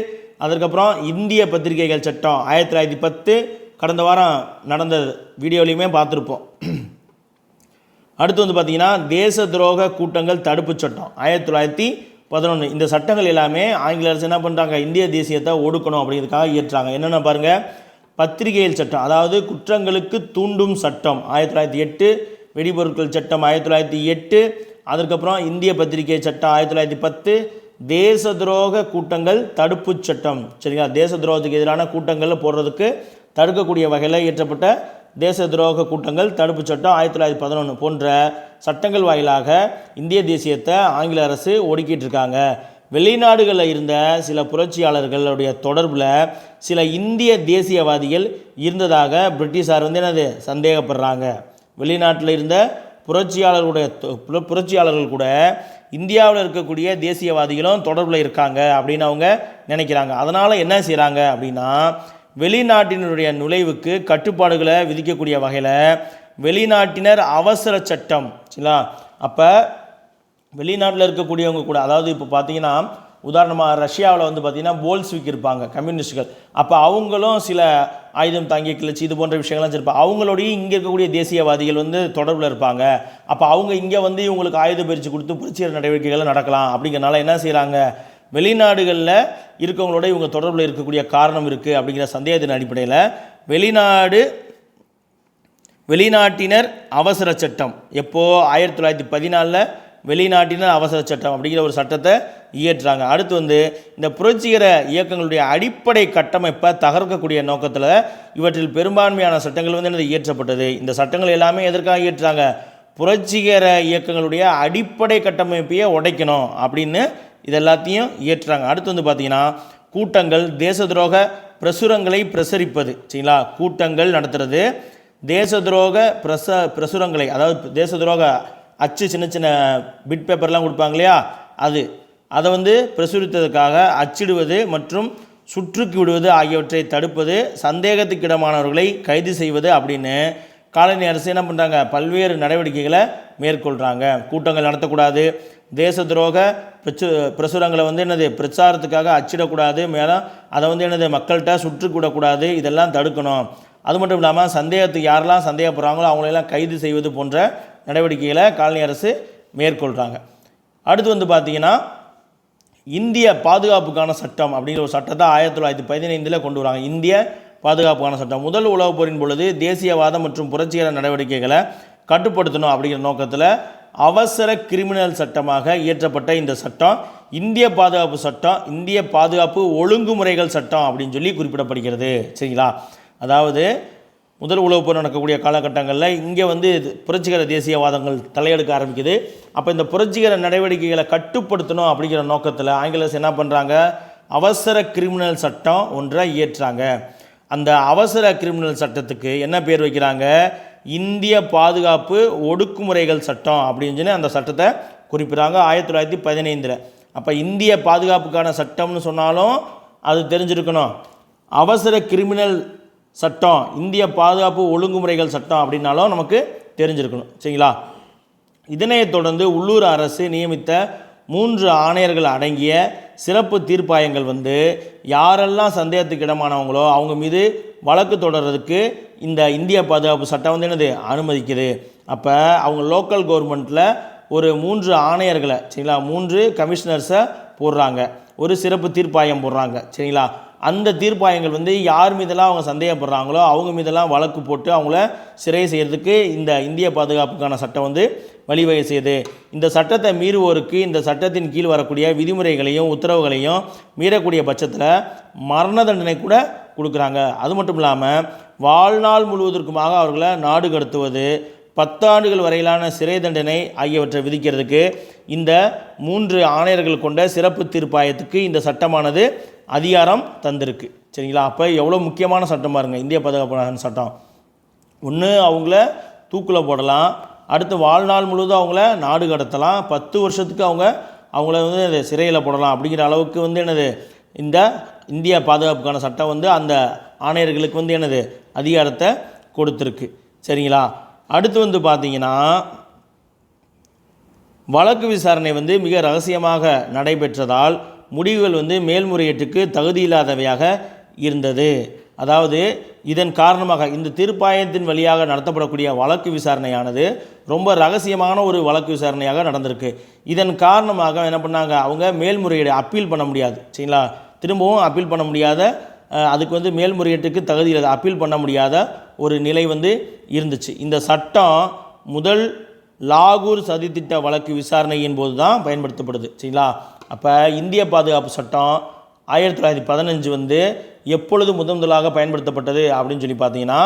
அதுக்கப்புறம் இந்திய பத்திரிகைகள் சட்டம் 1910. கடந்த வாரம் நடந்த வீடியோலையுமே பார்த்துருப்போம். அடுத்து வந்து பார்த்திங்கன்னா தேச துரோக கூட்டங்கள் தடுப்பு சட்டம் 1911. இந்த சட்டங்கள் எல்லாமே ஆங்கில அரசு என்ன பண்ணுறாங்க? இந்திய தேசியத்தை ஒடுக்கணும் அப்படிங்கிறதுக்காக இயற்றாங்க. என்னென்ன பாருங்கள், பத்திரிகைகள் சட்டம், அதாவது குற்றங்களுக்கு தூண்டும் சட்டம் 1908, வெடிபொருட்கள் சட்டம் 1908, அதுக்கப்புறம் இந்திய பத்திரிகை சட்டம் 1910, தேச துரோக கூட்டங்கள் தடுப்பு சட்டம். சரிங்களா? தேச துரோகத்துக்கு எதிரான கூட்டங்கள் போடுறதுக்கு தடுக்கக்கூடிய வகையில் இயற்றப்பட்ட தேச துரோக கூட்டங்கள் தடுப்பு சட்டம் 1911 போன்ற சட்டங்கள் வாயிலாக இந்திய தேசியத்தை ஆங்கில அரசு ஒடுக்கிட்டு இருக்காங்க. வெளிநாடுகளில் இருந்த சில புரட்சியாளர்களுடைய தொடர்பில் சில இந்திய தேசியவாதிகள் இருந்ததாக பிரிட்டிஷார் வந்து என்னது சந்தேகப்படுறாங்க. வெளிநாட்டில் இருந்த புரட்சியாளர்கள் கூட இந்தியாவில் இருக்கக்கூடிய தேசியவாதிகளும் தொடர்பில் இருக்காங்க அப்படின்னு அவங்க நினைக்கிறாங்க. அதனால் என்ன செய்கிறாங்க அப்படின்னா, வெளிநாட்டினருடைய நுழைவுக்கு கட்டுப்பாடுகளை விதிக்கக்கூடிய வகையில் வெளிநாட்டினர் அவசர சட்டம். சரிங்களா? அப்போ வெளிநாட்டில் இருக்கக்கூடியவங்க கூட, அதாவது இப்போ பார்த்தீங்கன்னா உதாரணமாக ரஷ்யாவில் வந்து பார்த்திங்கன்னா போல்ஸ்விக் இருப்பாங்க, கம்யூனிஸ்டுகள். அப்போ அவங்களும் சில ஆயுதம் தாங்கிய கிளர்ச்சி இது போன்ற விஷயங்கள்லாம் வச்சுருப்பாங்க. அவங்களோடய இங்கே இருக்கக்கூடிய தேசியவாதிகள் வந்து தொடர்பில் இருப்பாங்க. அப்போ அவங்க இங்கே வந்து இவங்களுக்கு ஆயுத பயிற்சி கொடுத்து புரட்சிகர நடவடிக்கைகள் நடக்கலாம். அப்படிங்கிறனால என்ன செய்கிறாங்க? வெளிநாடுகளில் இருக்கவங்களோட இவங்க தொடர்பில் இருக்கக்கூடிய காரணம் இருக்குது அப்படிங்கிற சந்தேகத்தின் அடிப்படையில் வெளிநாட்டினர் அவசர சட்டம் எப்போது 1914 வெளிநாட்டினர் அவசர சட்டம் அப்படிங்கிற ஒரு சட்டத்தை இயற்றுறாங்க. அடுத்து வந்து இந்த புரட்சிகர இயக்கங்களுடைய அடிப்படை கட்டமைப்பை தகர்க்கக்கூடிய நோக்கத்தில் இவற்றில் பெரும்பான்மையான சட்டங்கள் வந்து என்னது இயற்றப்பட்டது. இந்த சட்டங்கள் எல்லாமே எதற்காக இயற்றுறாங்க? புரட்சிகர இயக்கங்களுடைய அடிப்படை கட்டமைப்பையே உடைக்கணும் அப்படின்னு இது எல்லாத்தையும் இயற்றுறாங்க. அடுத்து வந்து பார்த்திங்கன்னா கூட்டங்கள் தேச துரோக பிரசுரங்களை பிரசரிப்பது. சரிங்களா? கூட்டங்கள் நடத்துறது, தேச துரோக பிரசுரங்களை, அதாவது தேச துரோக அச்சு சின்ன சின்ன பிட் பேப்பர்லாம் கொடுப்பாங்க இல்லையா, அதை வந்து பிரசுரித்ததுக்காக அச்சிடுவது மற்றும் சுற்றுக்கு விடுவது ஆகியவற்றை தடுப்பது, சந்தேகத்துக்கிடமானவர்களை கைது செய்வது அப்படின்னு காலனி அரசு என்ன பண்ணுறாங்க? பல்வேறு நடவடிக்கைகளை மேற்கொள்கிறாங்க. கூட்டங்கள் நடத்தக்கூடாது, தேச துரோக பிரசுரங்களை வந்து என்னது பிரச்சாரத்துக்காக அச்சிடக்கூடாது, மேலும் அதை வந்து என்னது மக்கள்கிட்ட சுற்றுக்கூடக்கூடாது, இதெல்லாம் தடுக்கணும். அது மட்டும் இல்லாமல் சந்தேகத்துக்கு யாரெல்லாம் சந்தேகப்படுறாங்களோ அவங்களெல்லாம் கைது செய்வது போன்ற நடவடிக்கைகளை காலனி அரசு மேற்கொள்கிறாங்க. அடுத்து வந்து பார்த்திங்கன்னா இந்திய பாதுகாப்புக்கான சட்டம் அப்படிங்கிற ஒரு சட்டத்தை 1915 கொண்டு வராங்க. இந்திய பாதுகாப்புக்கான சட்டம் முதல் உலகப் போரின் பொழுது தேசியவாதம் மற்றும் புரட்சிகர நடவடிக்கைகளை கட்டுப்படுத்தணும் அப்படிங்கிற நோக்கத்தில் அவசர கிரிமினல் சட்டமாக இயற்றப்பட்ட இந்த சட்டம் இந்திய பாதுகாப்பு சட்டம், இந்திய பாதுகாப்பு ஒழுங்குமுறைகள் சட்டம் அப்படின்னு சொல்லி குறிப்பிடப்படுகிறது. சரிங்களா? அதாவது முதல் உலகப் போர் நடக்கக்கூடிய காலகட்டங்களில் இங்கே வந்து புரட்சிகர தேசியவாதங்கள் தலையெடுக்க ஆரம்பிக்குது. அப்போ இந்த புரட்சிகர நடவடிக்கைகளை கட்டுப்படுத்தணும் அப்படிங்கிற நோக்கத்தில் ஆங்கிலேயர்ஸ் என்ன பண்ணுறாங்க, அவசர கிரிமினல் சட்டம் ஒன்றை இயற்றுறாங்க. அந்த அவசர கிரிமினல் சட்டத்துக்கு என்ன பேர் வைக்கிறாங்க, இந்திய பாதுகாப்பு ஒடுக்குமுறைகள் சட்டம் அப்படின்னு சொல்லி அந்த சட்டத்தை குறிப்பிட்றாங்க 1915. அப்போ இந்திய பாதுகாப்புக்கான சட்டம்னு சொன்னாலும் அது தெரிஞ்சிருக்கணும். அவசர கிரிமினல் சட்டம், இந்திய பாதுகாப்பு ஒழுங்குமுறைகள் சட்டம் அப்படின்னாலும் நமக்கு தெரிஞ்சிருக்கணும். சரிங்களா? இதனை தொடர்ந்து உள்ளூர் அரசு நியமித்த 3 ஆணையர்கள் அடங்கிய சிறப்பு தீர்ப்பாயங்கள் வந்து யாரெல்லாம் சந்தேகத்துக்கு இடமானவங்களோ அவங்க மீது வழக்கு தொடர்றதுக்கு இந்த இந்திய பாதுகாப்பு சட்டம் வந்து என்னது அனுமதிக்குது. அப்போ அவங்க லோக்கல் கவர்மெண்ட்டில் ஒரு 3 ஆணையர்களை, சரிங்களா, 3 கமிஷனர்ஸை போடுறாங்க, ஒரு சிறப்பு தீர்ப்பாயம் போடுறாங்க. சரிங்களா? அந்த தீர்ப்பாயங்கள் வந்து யார் மீதெல்லாம் அவங்க சந்தேகப்படுறாங்களோ அவங்க மீதெல்லாம் வழக்கு போட்டு அவங்கள சிறை செய்கிறதுக்கு இந்த இந்திய பாதுகாப்புக்கான சட்டம் வந்து வழிவகை செய்யுது. இந்த சட்டத்தை மீறுவோருக்கு இந்த சட்டத்தின் கீழ் வரக்கூடிய விதிமுறைகளையும் உத்தரவுகளையும் மீறக்கூடிய பட்சத்தில் மரண தண்டனை கூட கொடுக்குறாங்க. அது மட்டும் இல்லாமல் வாழ்நாள் முழுவதற்குமாக அவர்களை நாடு கடத்துவது, 10 ஆண்டுகள் வரையிலான சிறை தண்டனை ஆகியவற்றை விதிக்கிறதுக்கு இந்த 3 ஆணையர்கள் கொண்ட சிறப்பு தீர்ப்பாயத்துக்கு இந்த சட்டமானது அதிகாரம் தந்திருக்கு. சரிங்களா? அப்போ எவ்வளோ முக்கியமான சட்டம் பாருங்கள் இந்திய பாதுகாப்பு சட்டம். ஒன்று அவங்கள தூக்கில் போடலாம், அடுத்து வாழ்நாள் முழுவதும் அவங்கள நாடு கடத்தலாம், 10 வருஷத்துக்கு அவங்கள வந்து சிறையில் போடலாம். அப்படிங்கிற அளவுக்கு வந்து என்னது இந்த இந்திய பாதுகாப்புக்கான சட்டம் வந்து அந்த ஆணையர்களுக்கு வந்து என்னது அதிகாரத்தை கொடுத்துருக்கு. சரிங்களா? அடுத்து வந்து பார்த்திங்கன்னா வழக்கு விசாரணை வந்து மிக ரகசியமாக நடைபெற்றதால் முடிவுகள் வந்து மேல்முறையீட்டுக்கு தகுதியில்லாதவையாக இருந்தது. அதாவது இதன் காரணமாக இந்த தீர்ப்பாயத்தின் வழியாக நடத்தப்படக்கூடிய வழக்கு விசாரணையானது ரொம்ப ரகசியமான ஒரு வழக்கு விசாரணையாக நடந்திருக்கு. இதன் காரணமாக என்ன பண்ணாங்க, அவங்க மேல்முறையீடு அப்பீல் பண்ண முடியாது. சரிங்களா? திரும்பவும் அப்பீல் பண்ண முடியாத, அதுக்கு வந்து மேல்முறையீட்டுக்கு தகுதியில் அப்பீல் பண்ண முடியாத ஒரு நிலை வந்து இருந்துச்சு. இந்த சட்டம் முதல் லாகூர் சதித்திட்ட வழக்கு விசாரணையின் போது தான் பயன்படுத்தப்படுது. சரிங்களா? அப்போ இந்திய பாதுகாப்பு சட்டம் 1915 வந்து எப்பொழுது முதலாக பயன்படுத்தப்பட்டது அப்படின்னு சொல்லி பார்த்தீங்கன்னா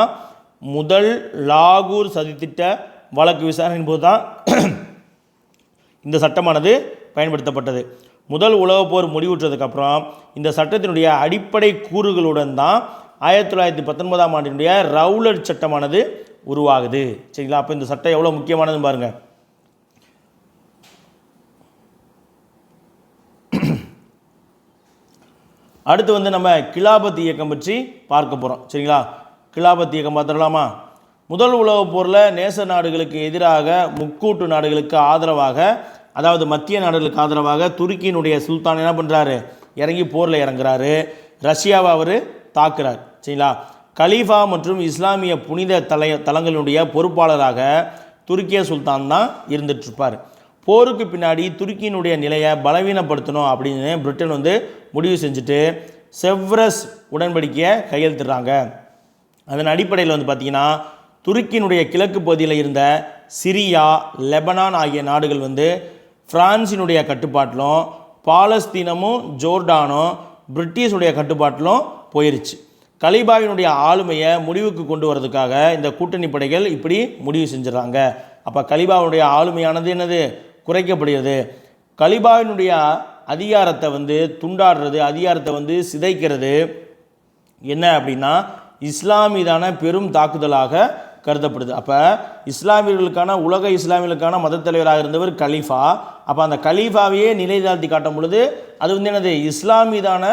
முதல் லாகூர் சதித்திட்ட வழக்கு விசாரணையின் போது தான் இந்த சட்டமானது பயன்படுத்தப்பட்டது. முதல் உலகப் போர் முடிவுற்றதுக்கப்புறம் இந்த சட்டத்தினுடைய அடிப்படை கூறுகளுடன் தான் 1919ஆம் ஆண்டினுடைய ரவுலட் சட்டமானது உருவாகுது. சரிங்களா? அப்போ இந்த சட்டம் எவ்வளோ முக்கியமானதுன்னு பாருங்கள். அடுத்து வந்து நம்ம கிலாபத் இயக்கம் பற்றி பார்க்க போகிறோம். சரிங்களா? கிலாபத் இயக்கம் பார்த்துடலாமா? முதல் உலகப் போரில் நேச நாடுகளுக்கு எதிராக முக்கூட்டு நாடுகளுக்கு ஆதரவாக, அதாவது மத்திய நாடுகளுக்கு ஆதரவாக துருக்கியினுடைய சுல்தான் என்ன பண்ணுறாரு, இறங்கி போரில் இறங்குறாரு. ரஷ்யாவை அவர் தாக்குறார். சரிங்களா? கலீஃபா மற்றும் இஸ்லாமிய புனித தலங்களுடைய பொறுப்பாளராக துருக்கிய சுல்தான் தான் இருந்துட்டுருப்பார். போருக்கு பின்னாடி துருக்கியினுடைய நிலையை பலவீனப்படுத்தணும் அப்படின்னு பிரிட்டன் வந்து முடிவு செஞ்சுட்டு செவ்ரஸ் உடன்படிக்கையை கையெழுத்திடுறாங்க. அதன் அடிப்படையில் வந்து பார்த்திங்கன்னா துருக்கியினுடைய கிழக்கு பகுதியில் இருந்த சிரியா, லெபனான் ஆகிய நாடுகள் வந்து பிரான்சினுடைய கட்டுப்பாட்டிலும், பாலஸ்தீனமும் ஜோர்டானும் பிரிட்டிஷுடைய கட்டுப்பாட்டிலும் போயிருச்சு. கலீஃபாவினுடைய ஆளுமையை முடிவுக்கு கொண்டு வரதுக்காக இந்த கூட்டணி படைகள் இப்படி முடிவு செஞ்சிடறாங்க. அப்போ கலீஃபாவுடைய ஆளுமையானது என்னது குறைக்கப்படுகிறது. கலீஃபாவினுடைய அதிகாரத்தை வந்து துண்டாடுறது, அதிகாரத்தை வந்து சிதைக்கிறது என்ன அப்படின்னா இஸ்லாம் மீதான பெரும் தாக்குதலாக கருதப்படுது. அப்போ இஸ்லாமியர்களுக்கான உலக இஸ்லாமியர்களுக்கான மத தலைவராக இருந்தவர் கலீஃபா. அப்போ அந்த கலீஃபாவையே நிலைதாழ்த்தி காட்டும் பொழுது அது வந்து என்னது இஸ்லாம் மீதான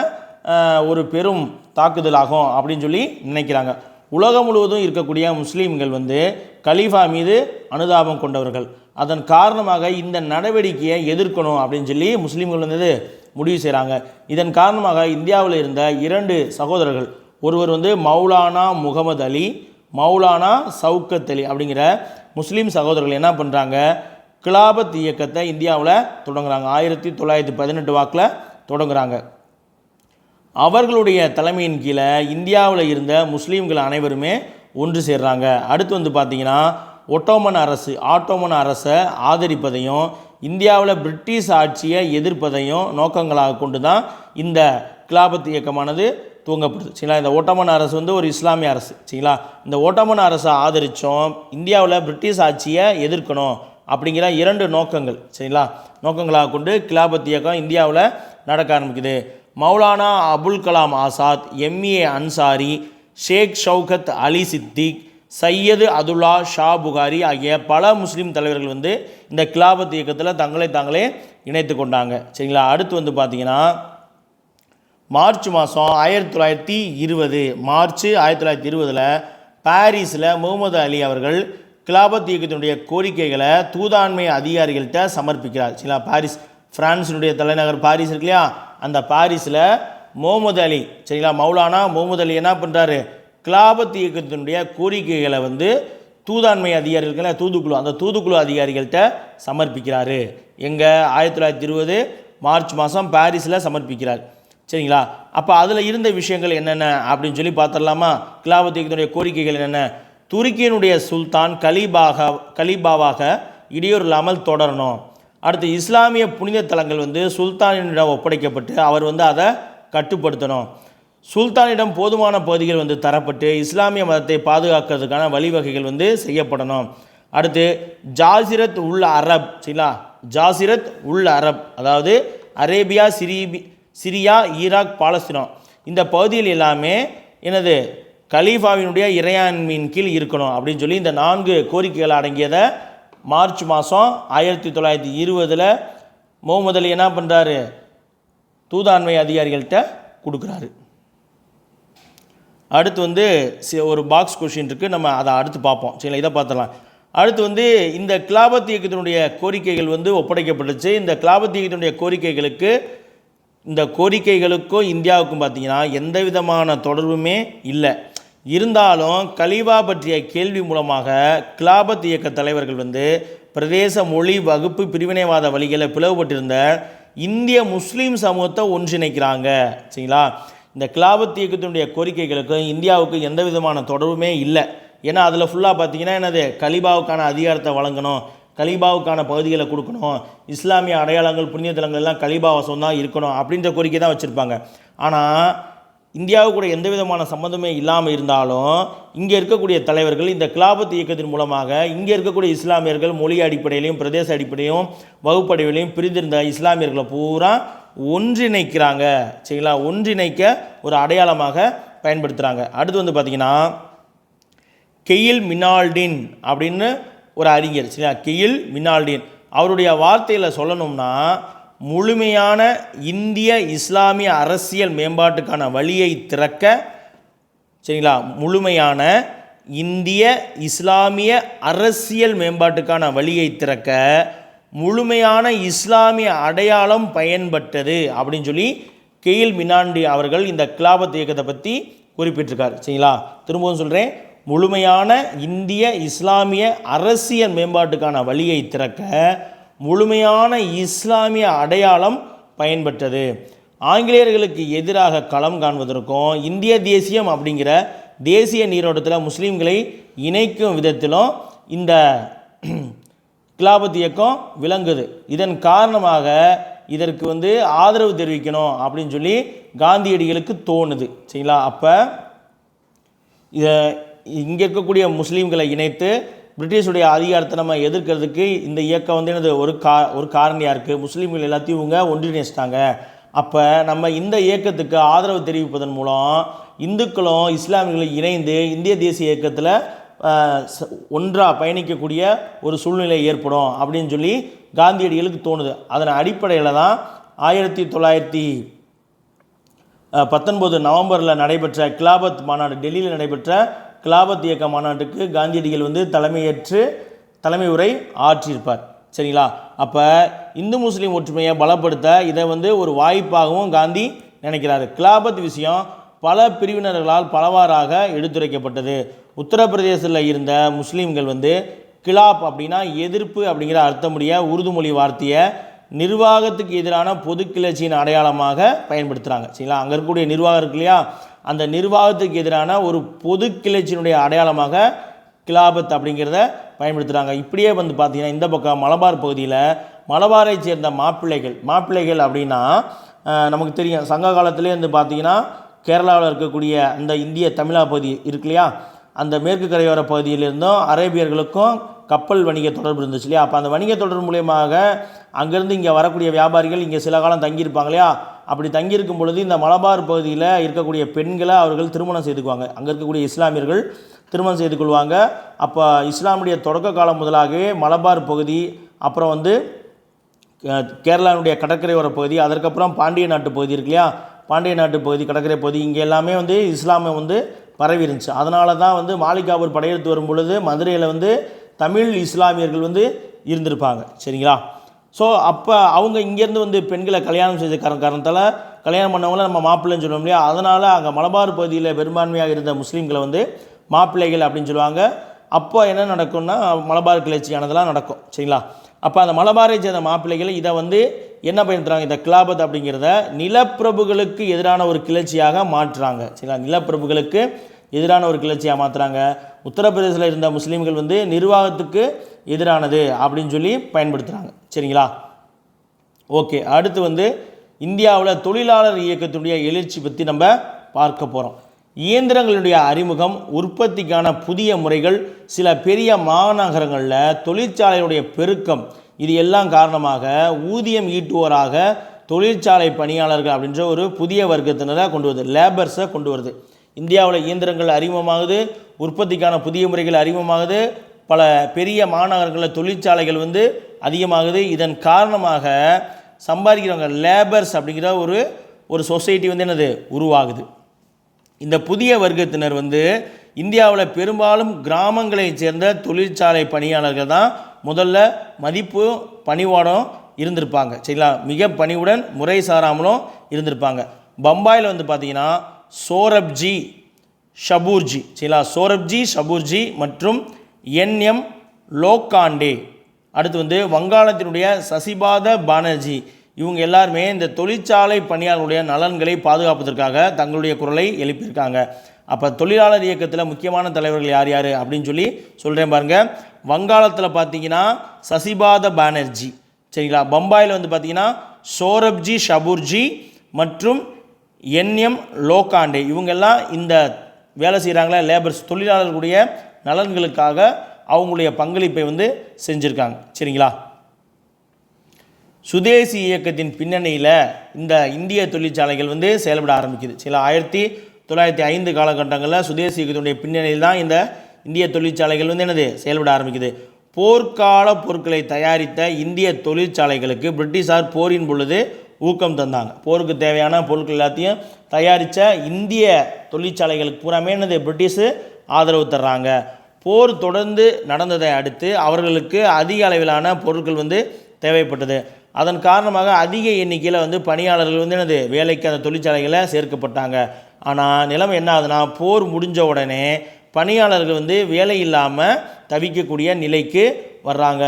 ஒரு பெரும் தாக்குதலாகும் அப்படின்னு சொல்லி நினைக்கிறாங்க. உலகம் முழுவதும் இருக்கக்கூடிய முஸ்லீம்கள் வந்து கலீஃபா மீது அனுதாபம் கொண்டவர்கள். அதன் காரணமாக இந்த நடவடிக்கையை எதிர்க்கணும் அப்படின்னு சொல்லி முஸ்லீம்கள் வந்து முடிவு செய்கிறாங்க. இதன் காரணமாக இந்தியாவில் இருந்த 2 சகோதரர்கள், ஒருவர் வந்து மௌலானா முகமது அலி, மௌலானா சவுக்கத் அலி அப்படிங்கிற முஸ்லீம் சகோதரர்கள் என்ன பண்ணுறாங்க, கிலாபத் இயக்கத்தை இந்தியாவில் தொடங்குறாங்க. 1918 வாக்கில் தொடங்குறாங்க. அவர்களுடைய தலைமையின் கீழே இந்தியாவில் இருந்த முஸ்லீம்கள் அனைவருமே ஒன்று சேர்றாங்க. அடுத்து வந்து பார்த்திங்கன்னா ஆட்டோமன் அரசை ஆதரிப்பதையும் இந்தியாவில் பிரிட்டிஷ் ஆட்சியை எதிர்ப்பதையும் நோக்கங்களாக கொண்டு தான் இந்த கிலாபத் இயக்கமானது துவங்கப்படுது. சரிங்களா, இந்த ஓட்டோமன் அரசு வந்து ஒரு இஸ்லாமிய அரசு. சரிங்களா, இந்த ஓட்டோமன் அரசை ஆதரித்தோம் இந்தியாவில் பிரிட்டிஷ் ஆட்சியை எதிர்க்கணும் அப்படிங்கிற 2 நோக்கங்கள், சரிங்களா, நோக்கங்களாக கொண்டு கிலாபத் இயக்கம் இந்தியாவில் நடக்க ஆரம்பிக்குது. மௌலானா அபுல் கலாம் ஆசாத், எம்ஏ அன்சாரி, ஷேக் ஷவுகத் அலி சித்திக், சையது அதுல்லா ஷா புகாரி ஆகிய பல முஸ்லீம் தலைவர்கள் வந்து இந்த கிலாபத் இயக்கத்தில் தங்களை தாங்களே இணைத்து கொண்டாங்க. சரிங்களா, அடுத்து வந்து பார்த்திங்கன்னா மார்ச் மாதம் 1920 மார்ச் 1920 பாரிஸில் முகமது அலி அவர்கள் கிலாபத் இயக்கத்தினுடைய கோரிக்கைகளை தூதாண்மை அதிகாரிகள்கிட்ட சமர்ப்பிக்கிறார். சரிங்களா, பாரிஸ் பிரான்ஸினுடைய தலைநகர் பாரிஸ் இருக்கு இல்லையா, அந்த பாரிஸில் முகமது அலி, சரிங்களா, மௌலானா முகமது அலி என்ன பண்ணுறாரு, கிலாபத் இயக்கத்தினுடைய கோரிக்கைகளை வந்து தூதாண்மை அதிகாரிகள் தூதுக்குழு, அந்த தூதுக்குழு அதிகாரிகள்கிட்ட சமர்ப்பிக்கிறாரு. எங்கே 1920 மார்ச் மாதம் பாரிஸில் சமர்ப்பிக்கிறார். சரிங்களா, அப்போ அதில் இருந்த விஷயங்கள் என்னென்ன அப்படின்னு சொல்லி பார்த்துடலாமா. கிலாபத் இயக்கத்தினுடைய கோரிக்கைகள் என்னென்ன? துருக்கியினுடைய சுல்தான் கலீபாவாக இடையூறு இல்லாமல் தொடரணும். அடுத்து இஸ்லாமிய புனித தலங்கள் வந்து சுல்தானிடம் ஒப்படைக்கப்பட்டு அவர் வந்து அதை கட்டுப்படுத்தணும். சுல்தானிடம் போதுமான பகுதிகள் வந்து தரப்பட்டு இஸ்லாமிய மதத்தை பாதுகாக்கிறதுக்கான வழிவகைகள் வந்து செய்யப்படணும். அடுத்து ஜாசிரத் உல் அரப், சரிங்களா, ஜாசிரத் உல் அரப் அதாவது அரேபியா, சிரியா, ஈராக், பாலஸ்தீனம் இந்த பகுதியில் எல்லாமே எனது கலீஃபாவினுடைய இறையாண்மையின் கீழ் இருக்கணும் அப்படின்னு சொல்லி இந்த 4 கோரிக்கைகள் அடங்கியதை மார்ச் மாதம் 1920 முகமது அலி என்ன பண்ணுறாரு, தூதாண்மை அதிகாரிகள்கிட்ட கொடுக்குறாரு. அடுத்து வந்து ஒரு பாக்ஸ் கொஷின் இருக்குது, நம்ம அதை அடுத்து பார்ப்போம். சரிங்களா, இதை பார்த்துடலாம். அடுத்து வந்து இந்த கிலாபத் இயக்கத்தினுடைய கோரிக்கைகள் வந்து ஒப்படைக்கப்பட்டுச்சு. இந்த கிலாபத் இயக்கத்தினுடைய கோரிக்கைகளுக்கும் இந்தியாவுக்கும் பார்த்திங்கன்னா எந்த விதமான தொடர்புமே இல்லை. இருந்தாலும் கலீஃபா பற்றிய கேள்வி மூலமாக கிலாபத் இயக்க தலைவர்கள் வந்து பிரதேச மொழி வகுப்பு பிரிவினைவாத வழிகளை பிளவுபட்டிருந்த இந்திய முஸ்லீம் சமூகத்தை ஒன்றிணைக்கிறாங்க. சரிங்களா, இந்த கிலாபத் இயக்கத்தினுடைய கோரிக்கைகளுக்கும் இந்தியாவுக்கு எந்த விதமான தொடர்புமே இல்லை. ஏன்னா அதில் ஃபுல்லாக பார்த்திங்கன்னா என்னது, கலீஃபாவுக்கான அதிகாரத்தை வழங்கணும், கலீஃபாவுக்கான பகுதிகளை கொடுக்கணும், இஸ்லாமிய அடையாளங்கள் புண்ணிய தலங்கள் எல்லாம் கலீஃபா வசம் தான் இருக்கணும் அப்படின்ற கோரிக்கை தான் வச்சுருப்பாங்க. ஆனால் இந்தியாவுக்கு கூட எந்த விதமான சம்மந்தமே இல்லாமல் இருந்தாலும் இங்கே இருக்கக்கூடிய தலைவர்கள் இந்த கிலாபத் இயக்கத்தின் மூலமாக இங்கே இருக்கக்கூடிய இஸ்லாமியர்கள் மொழி அடிப்படையிலையும் பிரதேச அடிப்படையிலையும் வகுப்படையிலையும் பிரிந்திருந்த இஸ்லாமியர்களை பூரா ஒன்றிணைக்கிறாங்க. சரிங்களா, ஒன்றிணைக்க ஒரு அடையாளமாக பயன்படுத்துகிறாங்க. அடுத்து வந்து பார்த்திங்கன்னா கெயில் மினால்டின் அப்படின்னு ஒரு அறிஞர், சரிங்களா, கெயில் மினால்டின் அவருடைய வார்த்தையில் சொல்லணும்னா முழுமையான இந்திய இஸ்லாமிய அரசியல் மேம்பாட்டுக்கான வழியை திறக்க, சரிங்களா, முழுமையான இந்திய இஸ்லாமிய அரசியல் மேம்பாட்டுக்கான வழியை திறக்க முழுமையான இஸ்லாமிய அடையாளம் பயன்பட்டது அப்படின்னு சொல்லி கெயில் மினால்டி அவர்கள் இந்த கிலாபத் இயக்கத்தை பற்றி குறிப்பிட்டிருக்கார். சரிங்களா, திரும்பவும் சொல்கிறேன், முழுமையான இந்திய இஸ்லாமிய அரசியல் மேம்பாட்டுக்கான வழியை திறக்க முழுமையான இஸ்லாமிய அடையாளம் பயன்பட்டது. ஆங்கிலேயர்களுக்கு எதிராக களம் காண்பதற்கும் இந்திய தேசியம் அப்படிங்கிற தேசிய நீரோட்டத்தில் முஸ்லீம்களை இணைக்கும் விதத்திலும் இந்த கிலாபத் இயக்கம் விளங்குது. இதன் காரணமாக இதற்கு வந்து ஆதரவு தெரிவிக்கணும் அப்படின்னு சொல்லி காந்தியடிகளுக்கு தோணுது. சரிங்களா, அப்போ இங்கே இருக்கக்கூடிய முஸ்லீம்களை இணைத்து பிரிட்டிஷுடைய அதிகாரத்தை நம்ம எதிர்க்கிறதுக்கு இந்த இயக்கம் வந்து என்னது ஒரு காரணியாக இருக்குது. முஸ்லீம்கள் எல்லாத்தையும் இவங்க ஒன்றிணைச்சிட்டாங்க. அப்போ நம்ம இந்த இயக்கத்துக்கு ஆதரவு தெரிவிப்பதன் மூலம் இந்துக்களும் இஸ்லாமியர்களும் இணைந்து இந்திய தேசிய இயக்கத்தில் ஒன்றாக பயணிக்கக்கூடிய ஒரு சூழ்நிலை ஏற்படும் அப்படின்னு சொல்லி காந்தியடிகளுக்கு தோணுது. அதன் அடிப்படையில் தான் 1919 நவம்பரில் நடைபெற்ற கிலாபத் மாநாடு, டெல்லியில் நடைபெற்ற கிலாபத் இயக்க மாநாட்டுக்கு காந்தியடிகள் வந்து தலைமை உரை ஆற்றியிருப்பார். சரிங்களா, அப்போ இந்து முஸ்லீம் ஒற்றுமையை பலப்படுத்த இதை வந்து ஒரு வாய்ப்பாகவும் காந்தி நினைக்கிறாரு. கிலாபத் விஷயம் பல பிரிவினர்களால் பலவாறாக எடுத்துரைக்கப்பட்டது. உத்தரப்பிரதேசத்தில் இருந்த முஸ்லீம்கள் வந்து கிலாப் அப்படின்னா எதிர்ப்பு அப்படிங்கிற அர்த்தமுடைய உருது மொழி வார்த்தையை நிர்வாகத்துக்கு எதிரான பொது கிளர்ச்சியின் அடையாளமாக பயன்படுத்துகிறாங்க. சரிங்களா, அங்கே இருக்கக்கூடிய நிர்வாகம் இருக்கு இல்லையா, அந்த நிர்வாகத்துக்கு எதிரான ஒரு பொது கிளர்ச்சியினுடைய அடையாளமாக கிலாபத் அப்படிங்கிறத பயன்படுத்துகிறாங்க. இப்படியே வந்து பார்த்திங்கன்னா இந்த பக்கம் மலபார் பகுதியில் மலபாரை சேர்ந்த மாப்பிள்ளைகள் அப்படின்னா நமக்கு தெரியும், சங்க காலத்திலே வந்து பார்த்திங்கன்னா கேரளாவில் இருக்கக்கூடிய அந்த இந்திய தமிழா பகுதி இருக்கு இல்லையா, அந்த மேற்கு கரையோர பகுதியிலிருந்தும் அரேபியர்களுக்கும் கப்பல் வணிக தொடர்பு இருந்துச்சு இல்லையா. அப்போ அந்த வணிக தொடர்பு மூலியமாக அங்கேருந்து இங்கே வரக்கூடிய வியாபாரிகள் இங்கே சில காலம் தங்கியிருப்பாங்க இல்லையா. அப்படி தங்கியிருக்கும் பொழுது இந்த மலபார் பகுதியில் இருக்கக்கூடிய பெண்களை அவர்கள் திருமணம் செய்துக்குவாங்க. அங்கே இருக்கக்கூடிய இஸ்லாமியர்கள் திருமணம் செய்து கொள்வாங்க. அப்போ இஸ்லாமுடைய தொடக்க காலம் முதலாகவே மலபார் பகுதி, அப்புறம் வந்து கேரளாவுடைய கடற்கரையோர பகுதி, அதற்கப்புறம் பாண்டிய நாட்டு பகுதி இருக்கு இல்லையா, பாண்டிய நாட்டு பகுதி கடற்கரை பகுதி, இங்கே எல்லாமே வந்து இஸ்லாமை வந்து பரவி இருந்துச்சு. அதனால தான் வந்து மாலிகாபூர் படையெடுத்து வரும் பொழுது மதுரையில் வந்து தமிழ் இஸ்லாமியர்கள் வந்து இருந்திருப்பாங்க. சரிங்களா. ஸோ அப்போ அவங்க இங்கேருந்து வந்து பெண்களை கல்யாணம் செய்த காரணத்தால் கல்யாணம் பண்ணவங்கள நம்ம மாப்பிள்ளைன்னு சொல்லுவோம் இல்லையா. அதனால் அங்கே மலபார் பகுதியில் பெரும்பான்மையாக இருந்த முஸ்லீம்களை வந்து மாப்பிள்ளைகள் அப்படின்னு சொல்லுவாங்க. அப்போ என்ன நடக்கும்னா மலபார் கிளர்ச்சியானதெல்லாம் நடக்கும். சரிங்களா. அப்போ அந்த மலபாரை சேர்ந்த மாப்பிள்ளைகள் இதை வந்து என்ன பயன்படுத்துகிறாங்க, இந்த கிலாபத் அப்படிங்கிறத நிலப்பிரபுகளுக்கு எதிரான ஒரு கிளர்ச்சியாக மாற்றுறாங்க. சரிங்களா. நிலப்பிரபுகளுக்கு எதிரான ஒரு கிளர்ச்சியாக மாற்றுறாங்க. உத்தரப்பிரதேசத்தில் இருந்த முஸ்லீம்கள் வந்து நிர்வாகத்துக்கு எதிரானது அப்படின்னு சொல்லி பயன்படுத்துகிறாங்க. சரிங்களா. ஓகே, அடுத்து வந்து இந்தியாவில் தொழிலாளர் இயக்கத்துடைய எழுச்சி பற்றி நம்ம பார்க்க போகிறோம். இயந்திரங்களுடைய அறிமுகம், உற்பத்திக்கான புதிய முறைகள், சில பெரிய மாநகரங்களில் தொழிற்சாலையுடைய பெருக்கம், இது எல்லாம் காரணமாக ஊதியம் ஈட்டுவோராக தொழிற்சாலை பணியாளர்கள் அப்படின்ற ஒரு புதிய வர்க்கத்தினரை கொண்டு வருது, லேபர்ஸை கொண்டு வருது. இந்தியாவில் இயந்திரங்கள் அறிமுகமாகுது, உற்பத்திக்கான புதிய முறைகள் அறிமுகமாகுது, பல பெரிய மாநகரங்களில் தொழிற்சாலைகள் வந்து அதிகமாகுது. இதன் காரணமாக சம்பாதிக்கிறவங்க லேபர்ஸ் அப்படிங்கிற ஒரு சொசைட்டி வந்து என்னது உருவாகுது. இந்த புதிய வர்க்கத்தினர் வந்து இந்தியாவில் பெரும்பாலும் கிராமங்களைச் சேர்ந்த தொழிற்சாலை பணியாளர்கள் தான் முதல்ல மதிப்பு பணிவோடும் இருந்திருப்பாங்க. சரிங்களா. மிக பணிவுடன் முறை சாராமலும் இருந்திருப்பாங்க. பம்பாயில் வந்து பார்த்திங்கன்னா சோரப்ஜி ஷபூர்ஜி, சரிங்களா, சோரப்ஜி ஷபூர்ஜி மற்றும் என்எம் லோகாண்டே, அடுத்து வந்து வங்காளத்தினுடைய சசிபாத பானர்ஜி, இவங்க எல்லாருமே இந்த தொழிற்சாலை பணியாளர்களுடைய நலன்களை பாதுகாப்பதற்காக தங்களுடைய குரலை எழுப்பியிருக்காங்க. அப்போ தொழிலாளர் இயக்கத்தில் முக்கியமான தலைவர்கள் யார் யார் அப்படின்னு சொல்லி சொல்கிறேன் பாருங்கள். வங்காளத்தில் பார்த்தீங்கன்னா சசிபாத பானர்ஜி, சரிங்களா. பம்பாயில் வந்து பார்த்தீங்கன்னா சோரப்ஜி ஷபூர்ஜி மற்றும் என்எம் லோகாண்டே, இவங்கெல்லாம் இந்த வேலை செய்கிறாங்களா லேபர்ஸ் தொழிலாளர்களுடைய நலன்களுக்காக அவங்களுடைய பங்களிப்பை வந்து செஞ்சுருக்காங்க. சரிங்களா. சுதேசி இயக்கத்தின் பின்னணியில் இந்த இந்திய தொழிற்சாலைகள் வந்து செயல்பட ஆரம்பிக்குது. சில 1905 காலகட்டங்களில் சுதேசி இயக்கத்தினுடைய பின்னணியில் தான் இந்த இந்திய தொழிற்சாலைகள் வந்து என்னது செயல்பட ஆரம்பிக்குது. போர்க்கால பொருட்களை தயாரித்த இந்திய தொழிற்சாலைகளுக்கு பிரிட்டிஷார் போரின் பொழுது ஊக்கம் தந்தாங்க. போருக்கு தேவையான பொருட்கள் எல்லாத்தையும் தயாரித்த இந்திய தொழிற்சாலைகளுக்கு பூராமே என்னது பிரிட்டிஷு ஆதரவு தர்றாங்க. போர் தொடர்ந்து நடந்ததை அடுத்து அவர்களுக்கு அதிக அளவிலான பொருட்கள் வந்து தேவைப்பட்டது. அதன் காரணமாக அதிக எண்ணிக்கையில் வந்து பணியாளர்கள் வந்து என்னது வேலைக்கு அந்த தொழிற்சாலைகளில் சேர்க்கப்பட்டாங்க. ஆனால் நிலைமை என்ன ஆகுதுன்னா, போர் முடிஞ்ச உடனே பணியாளர்கள் வந்து வேலை இல்லாமல் தவிக்கக்கூடிய நிலைக்கு வர்றாங்க.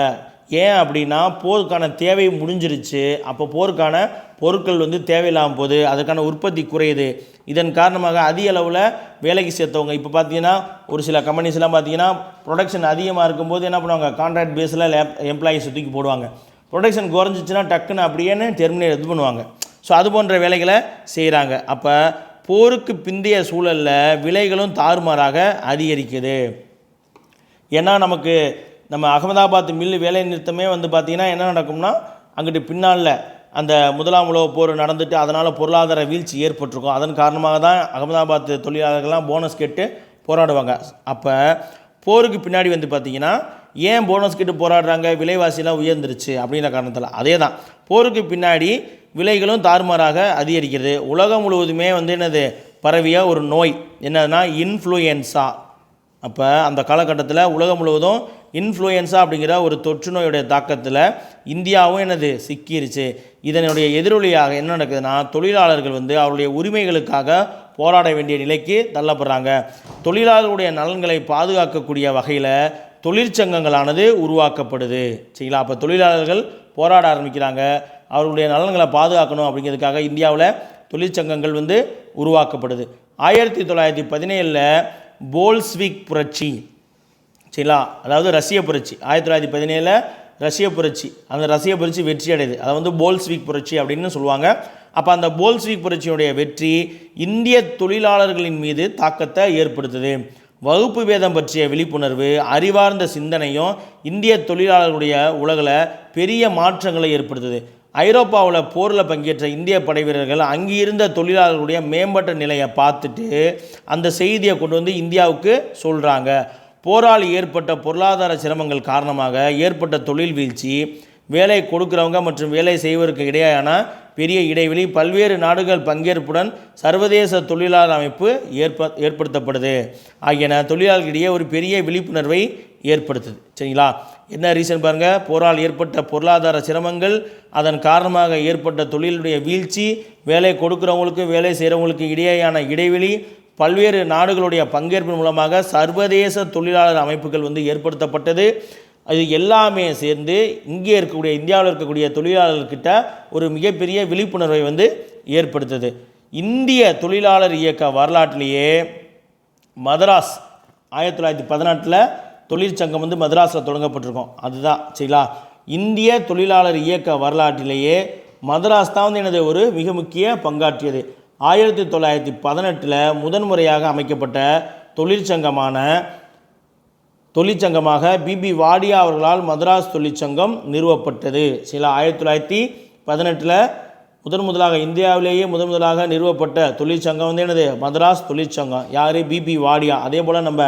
ஏன் அப்படின்னா போருக்கான தேவை முடிஞ்சிருச்சு. அப்போ போருக்கான பொருட்கள் வந்து தேவையில்லாமல் போகுது, அதுக்கான உற்பத்தி குறையுது. இதன் காரணமாக அதிக அளவில் வேலைக்கு சேர்த்தவங்க இப்போ பார்த்தீங்கன்னா ஒரு சில கம்பெனிஸ்லாம் பார்த்தீங்கன்னா ப்ரொடக்ஷன் அதிகமாக இருக்கும்போது என்ன பண்ணுவாங்க, கான்ட்ராக்ட் பேஸில் எம்ப்ளாயிஸ் தூக்கி போடுவாங்க. ப்ரொடக்ஷன் குறைஞ்சிச்சுன்னா டக்குன்னு அப்படியேன்னு டெர்மினேட் இது பண்ணுவாங்க. ஸோ அது போன்ற வேலைகளை செய்கிறாங்க. அப்போ போருக்கு பிந்தைய சூழலில் விலைகளும் தாறுமாறாக அதிகரிக்குது. ஏன்னா நம்ம அகமதாபாத் மில்லு வேலை நிறுத்தமே வந்து பார்த்திங்கன்னா என்ன நடக்கும்னா, அங்கிட்டு பின்னால் அந்த முதலாம் உலக போர் நடந்துட்டு அதனால் பொருளாதார வீழ்ச்சி ஏற்பட்டிருக்கும். அதன் காரணமாக தான் அகமதாபாத் தொழிலாளர்கள்லாம் போனஸ் கேட்டு போராடுவாங்க. அப்போ போருக்கு பின்னாடி வந்து பார்த்திங்கன்னா ஏன் போனஸ் கேட்டு போராடுறாங்க, விலைவாசியெல்லாம் உயர்ந்துருச்சு அப்படிங்கிற காரணத்தில். அதே தான் போருக்கு பின்னாடி விலைகளும் தாறுமாறாக அதிகரிக்கிறது. உலகம் முழுவதுமே வந்து என்னது பரவிய ஒரு நோய் என்னதுன்னா இன்ஃப்ளூயன்ஸா. அப்போ அந்த காலகட்டத்தில் உலகம் முழுவதும் இன்ஃப்ளூயன்ஸா அப்படிங்கிற ஒரு தொற்று நோயுடைய தாக்கத்தில் இந்தியாவும் என்னது சிக்கிருச்சு. இதனுடைய எதிரொலியாக என்ன நடக்குதுன்னா, தொழிலாளர்கள் வந்து அவருடைய உரிமைகளுக்காக போராட வேண்டிய நிலைக்கு தள்ளப்படுறாங்க. தொழிலாளர்களுடைய நலன்களை பாதுகாக்கக்கூடிய வகையில் தொழிற்சங்கங்களானது உருவாக்கப்படுது. சரிங்களா. அப்போ தொழிலாளர்கள் போராட ஆரம்பிக்கிறாங்க, அவர்களுடைய நலன்களை பாதுகாக்கணும் அப்படிங்கிறதுக்காக இந்தியாவில் தொழிற்சங்கங்கள் வந்து உருவாக்கப்படுது. 1917 போல்ஸ்விக் புரட்சி, சரிங்களா, அதாவது ரஷ்ய புரட்சி. 1917 ரஷ்ய புரட்சி, அந்த ரஷ்ய புரட்சி வெற்றி அடையுது. அதை வந்து போல்ஸ்விக் புரட்சி அப்படின்னு சொல்லுவாங்க. அப்போ அந்த போல்ஸ்விக் புரட்சியுடைய வெற்றி இந்திய தொழிலாளர்களின் மீது தாக்கத்தை ஏற்படுத்துது. வகுப்பு பேதம் பற்றிய விழிப்புணர்வு, அறிவார்ந்த சிந்தனையும் இந்திய தொழிலாளர்களுடைய உலகில் பெரிய மாற்றங்களை ஏற்படுத்துது. ஐரோப்பாவில் போரில் பங்கேற்ற இந்திய படை வீரர்கள் அங்கிருந்த தொழிலாளர்களுடைய மேம்பட்ட நிலையை பார்த்துட்டு அந்த செய்தியை கொண்டு வந்து இந்தியாவுக்கு சொல்கிறாங்க. போரால் ஏற்பட்ட பொருளாதார சிரமங்கள் காரணமாக ஏற்பட்ட தொழில் வீழ்ச்சி, வேலை கொடுக்குறவங்க மற்றும் வேலை செய்வதற்கு இடையேயான பெரிய இடைவெளி, பல்வேறு நாடுகள் பங்கேற்புடன் சர்வதேச தொழிலாளர் அமைப்பு ஏற்படுத்தப்படுது ஆகியன தொழிலாளர்களிடையே ஒரு பெரிய விழிப்புணர்வை ஏற்படுத்துது. சரிங்களா? என்ன ரீசன் பாருங்கள், போரால் ஏற்பட்ட பொருளாதார சிரமங்கள், அதன் காரணமாக ஏற்பட்ட தொழிலுடைய வீழ்ச்சி, வேலை கொடுக்குறவங்களுக்கு வேலை செய்கிறவங்களுக்கு இடையேயான இடைவெளி, பல்வேறு நாடுகளுடைய பங்கேற்பின் மூலமாக சர்வதேச தொழிலாளர் அமைப்புகள் ஏற்படுத்தப்பட்டது. அது எல்லாமே சேர்ந்து இங்கே இருக்கக்கூடிய இந்தியாவில் இருக்கக்கூடிய தொழிலாளர்கிட்ட ஒரு மிகப்பெரிய விழிப்புணர்வை ஏற்படுத்துது. இந்திய தொழிலாளர் இயக்க வரலாற்றிலேயே மதராஸ் 1918 தொழிற்சங்கம் மதராஸில் தொடங்கப்பட்டிருக்கோம். அதுதான் சரிங்களா. இந்திய தொழிலாளர் இயக்க வரலாற்றிலேயே மதராஸ் தான் எனது ஒரு மிக முக்கிய பங்காற்றியது. 1918 முதன்முறையாக அமைக்கப்பட்ட தொழிற்சங்கமாக பிபி வாடியா அவர்களால் மதராஸ் தொழிற்சங்கம் நிறுவப்பட்டது. சில 1918 முதலாக இந்தியாவிலேயே முதலாக நிறுவப்பட்ட தொழிற்சங்கம் என்னது? மதராஸ் தொழிற்சங்கம். யார்? பிபி வாடியா. அதே போல் நம்ம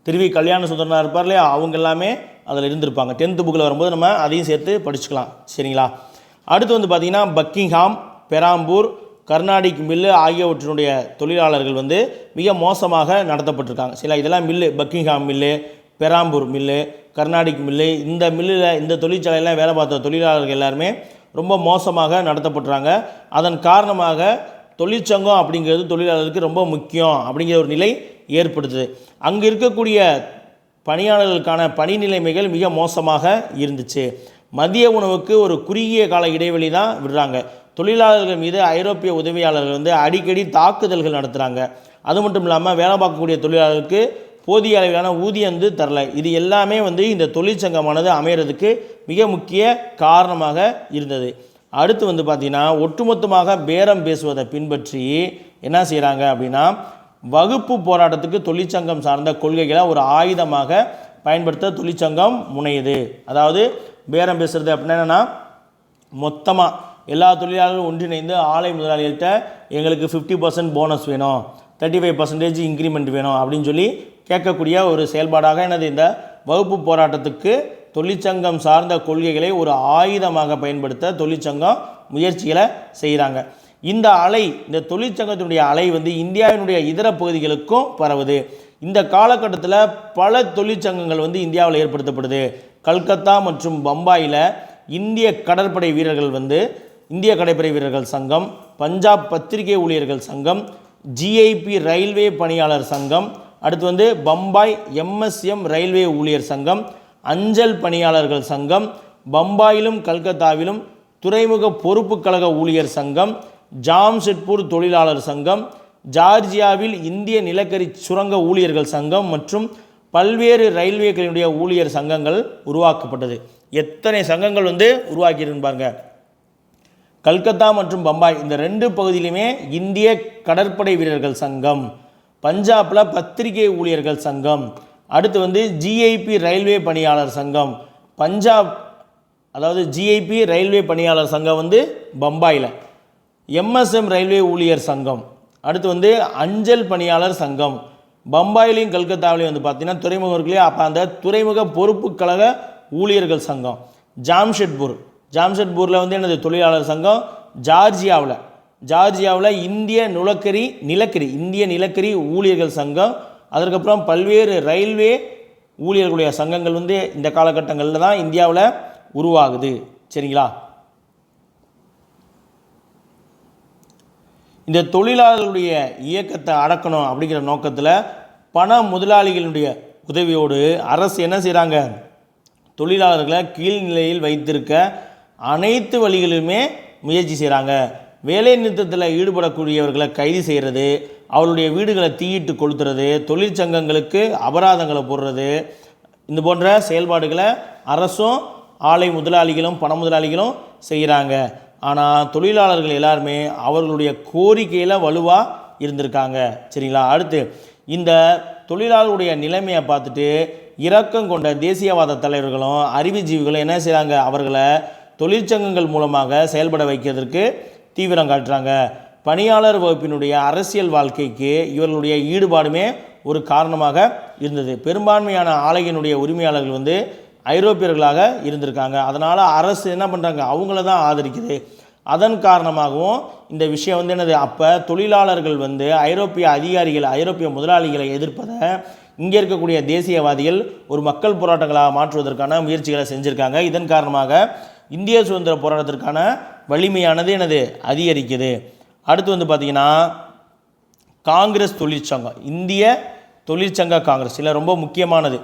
திருவி கல்யாண சுந்தரனார் இருப்பார் இல்லையா, அவங்க எல்லாமே அதில் இருந்திருப்பாங்க. 10th புக்கில் வரும்போது நம்ம அதையும் சேர்த்து படிச்சுக்கலாம். சரிங்களா? அடுத்து பார்த்திங்கன்னா பக்கிங்ஹாம், பெராம்பூர், கர்நாடிக் மில்லு ஆகியவற்றினுடைய தொழிலாளர்கள் மிக மோசமாக நடத்தப்பட்டிருக்காங்க. சில இதெல்லாம் mill, Buckingham mill, Perambur mill, Carnatic mill, இந்த மில்லில் இந்த தொழிற்சாலையெல்லாம் வேலை பார்த்த தொழிலாளர்கள் எல்லாருமே ரொம்ப மோசமாக நடத்தப்பட்டுறாங்க. அதன் காரணமாக தொழிற்சங்கம் அப்படிங்கிறது தொழிலாளர்களுக்கு ரொம்ப முக்கியம் அப்படிங்கிற ஒரு நிலை ஏற்படுத்துது. அங்கே இருக்கக்கூடிய பணியாளர்களுக்கான பணி நிலைமைகள் மிக மோசமாக இருந்துச்சு. மதிய உணவுக்கு ஒரு குறுகிய கால இடைவெளி தான் விடுறாங்க. தொழிலாளர்கள் மீது ஐரோப்பிய உதவியாளர்கள் அடிக்கடி தாக்குதல்கள் நடத்துகிறாங்க. அது மட்டும் இல்லாமல் வேலை பார்க்கக்கூடிய தொழிலாளர்களுக்கு போதிய அளவிலான ஊதியம் தரல. இது எல்லாமே இந்த தொழிற்சங்கமானது அமைகிறதுக்கு மிக முக்கிய காரணமாக இருந்தது. அடுத்து பார்த்திங்கன்னா ஒட்டுமொத்தமாக பேரம் பேசுவதை பின்பற்றி என்ன செய்கிறாங்க அப்படின்னா, வகுப்பு போராட்டத்துக்கு தொழிற்சங்கம் சார்ந்த கொள்கைகளை ஒரு ஆயுதமாக பயன்படுத்த தொழிற்சங்கம் முனையுது. அதாவது பேரம் பேசுகிறது அப்படின்னா என்னென்னா, மொத்தமாக எல்லா தொழிலாளர்களும் ஒன்றிணைந்து ஆலை முதலாளிகள்கிட்ட எங்களுக்கு 50% போனஸ் வேணும், 35% இன்க்ரிமெண்ட் வேணும் அப்படின்னு சொல்லி கேட்கக்கூடிய ஒரு செயல்பாடாக இந்த வகுப்பு போராட்டத்துக்கு தொழிற்சங்கம் சார்ந்த கொள்கைகளை ஒரு ஆயுதமாக பயன்படுத்த தொழிற்சங்கம் முயற்சிகளை செய்கிறாங்க. இந்த தொழிற்சங்கத்தினுடைய அலை இந்தியாவினுடைய இதர பகுதிகளுக்கும் பரவுது. இந்த காலகட்டத்தில் பல தொழிற்சங்கங்கள் இந்தியாவில் ஏற்படுத்தப்படுது. கல்கத்தா மற்றும் பம்பாயில் இந்திய கடற்படை வீரர்கள் இந்திய கடற்படை வீரர்கள் சங்கம், பஞ்சாப் பத்திரிகை ஊழியர்கள் சங்கம், ஜிஐபி ரயில்வே பணியாளர் சங்கம், அடுத்து பம்பாய் எம்எஸ்எம் ரயில்வே ஊழியர் சங்கம், அஞ்சல் பணியாளர்கள் சங்கம், பம்பாயிலும் கல்கத்தாவிலும் துறைமுக பொறுப்பு கழக ஊழியர் சங்கம், ஜாம்ஷெட்பூர் தொழிலாளர் சங்கம், ஜார்ஜியாவில் இந்திய நிலக்கரி சுரங்க ஊழியர்கள் சங்கம் மற்றும் பல்வேறு ரயில்வேக்களினுடைய ஊழியர் சங்கங்கள் உருவாக்கப்பட்டது. எத்தனை சங்கங்கள் உருவாக்கியிருன்னு பாருங்க. கல்கத்தா மற்றும் பம்பாய் இந்த 2 பகுதியிலுமே இந்திய கடற்படை வீரர்கள் சங்கம், பஞ்சாபில் பத்திரிகை ஊழியர்கள் சங்கம், அடுத்து ஜிஐபி ரயில்வே பணியாளர் சங்கம், பஞ்சாப் அதாவது ஜிஐபி ரயில்வே பணியாளர் சங்கம் பம்பாயில், எம்எஸ்எம் ரயில்வே ஊழியர் சங்கம், அடுத்து அஞ்சல் பணியாளர் சங்கம், பம்பாயிலையும் கல்கத்தாவிலையும் பார்த்தீங்கன்னா துறைமுகம் இருக்குல்லையா, அப்போ அந்த துறைமுக பொறுப்பு கழக ஊழியர்கள் சங்கம், ஜாம்ஷெட்பூரில் என்னது தொழிலாளர் சங்கம், ஜார்ஜியாவில் இந்திய நிலக்கரி ஊழியர்கள் சங்கம், அதற்கப்புறம் பல்வேறு ரயில்வே ஊழியர்களுடைய சங்கங்கள் இந்த காலகட்டங்களில் தான் இந்தியாவில் உருவாகுது. சரிங்களா? இந்த தொழிலாளர்களுடைய இயக்கத்தை அடக்கணும் அப்படிங்கிற நோக்கத்தில் பண முதலாளிகளுடைய உதவியோடு அரசு என்ன செய்கிறாங்க, தொழிலாளர்களை கீழ்நிலையில் வைத்திருக்க அனைத்து வழிகளிலுமே முயற்சி செய்கிறாங்க. வேலை நிறுத்தத்தில் ஈடுபடக்கூடியவர்களை கைது செய்கிறது, அவருடைய வீடுகளை தீயிட்டு கொளுத்துறது, தொழிற்சங்கங்களுக்கு அபராதங்களை போடுறது, இந்த போன்ற செயல்பாடுகளை அரசும் ஆலை முதலாளிகளும் பண முதலாளிகளும் செய்கிறாங்க. ஆனால் தொழிலாளர்கள் எல்லாருமே அவர்களுடைய கோரிக்கையில் வலுவாக இருந்திருக்காங்க. சரிங்களா? அடுத்து இந்த தொழிலாளர்களுடைய நிலைமையை பார்த்துட்டு இரக்கம் கொண்ட தேசியவாத தலைவர்களும் அறிவுஜீவிகளும் என்ன செய்கிறாங்க, அவர்களை தொழிற்சங்கங்கள் மூலமாக செயல்பட வைக்கிறதுக்கு தீவிரம் காட்டுறாங்க. பணியாளர் வகுப்பினுடைய அரசியல் வாழ்க்கைக்கு இவர்களுடைய ஈடுபாடுமே ஒரு காரணமாக இருந்தது. பெரும்பான்மையான ஆலையினுடைய உரிமையாளர்கள் வந்து ஐரோப்பியர்களாக இருந்திருக்காங்க. அதனால் அரசு என்ன பண்ணுறாங்க, அவங்கள தான் ஆதரிக்குது. அதன் காரணமாகவும் இந்த விஷயம் வந்து என்னது, அப்போ தொழிலாளர்கள் வந்து ஐரோப்பிய அதிகாரிகள் ஐரோப்பிய முதலாளிகளை எதிர்ப்பதை இங்கே இருக்கக்கூடிய தேசியவாதிகள் ஒரு மக்கள் போராட்டங்களாக மாற்றுவதற்கான முயற்சிகளை செஞ்சுருக்காங்க. இதன் காரணமாக இந்திய சுதந்திர போராட்டத்திற்கான வலிமையானது என்னது அதிகரிக்குது. அடுத்து வந்து பார்த்திங்கன்னா காங்கிரஸ் தொழிற்சங்கம், இந்திய தொழிற்சங்க காங்கிரஸ் இல்லை ரொம்ப முக்கியமானது.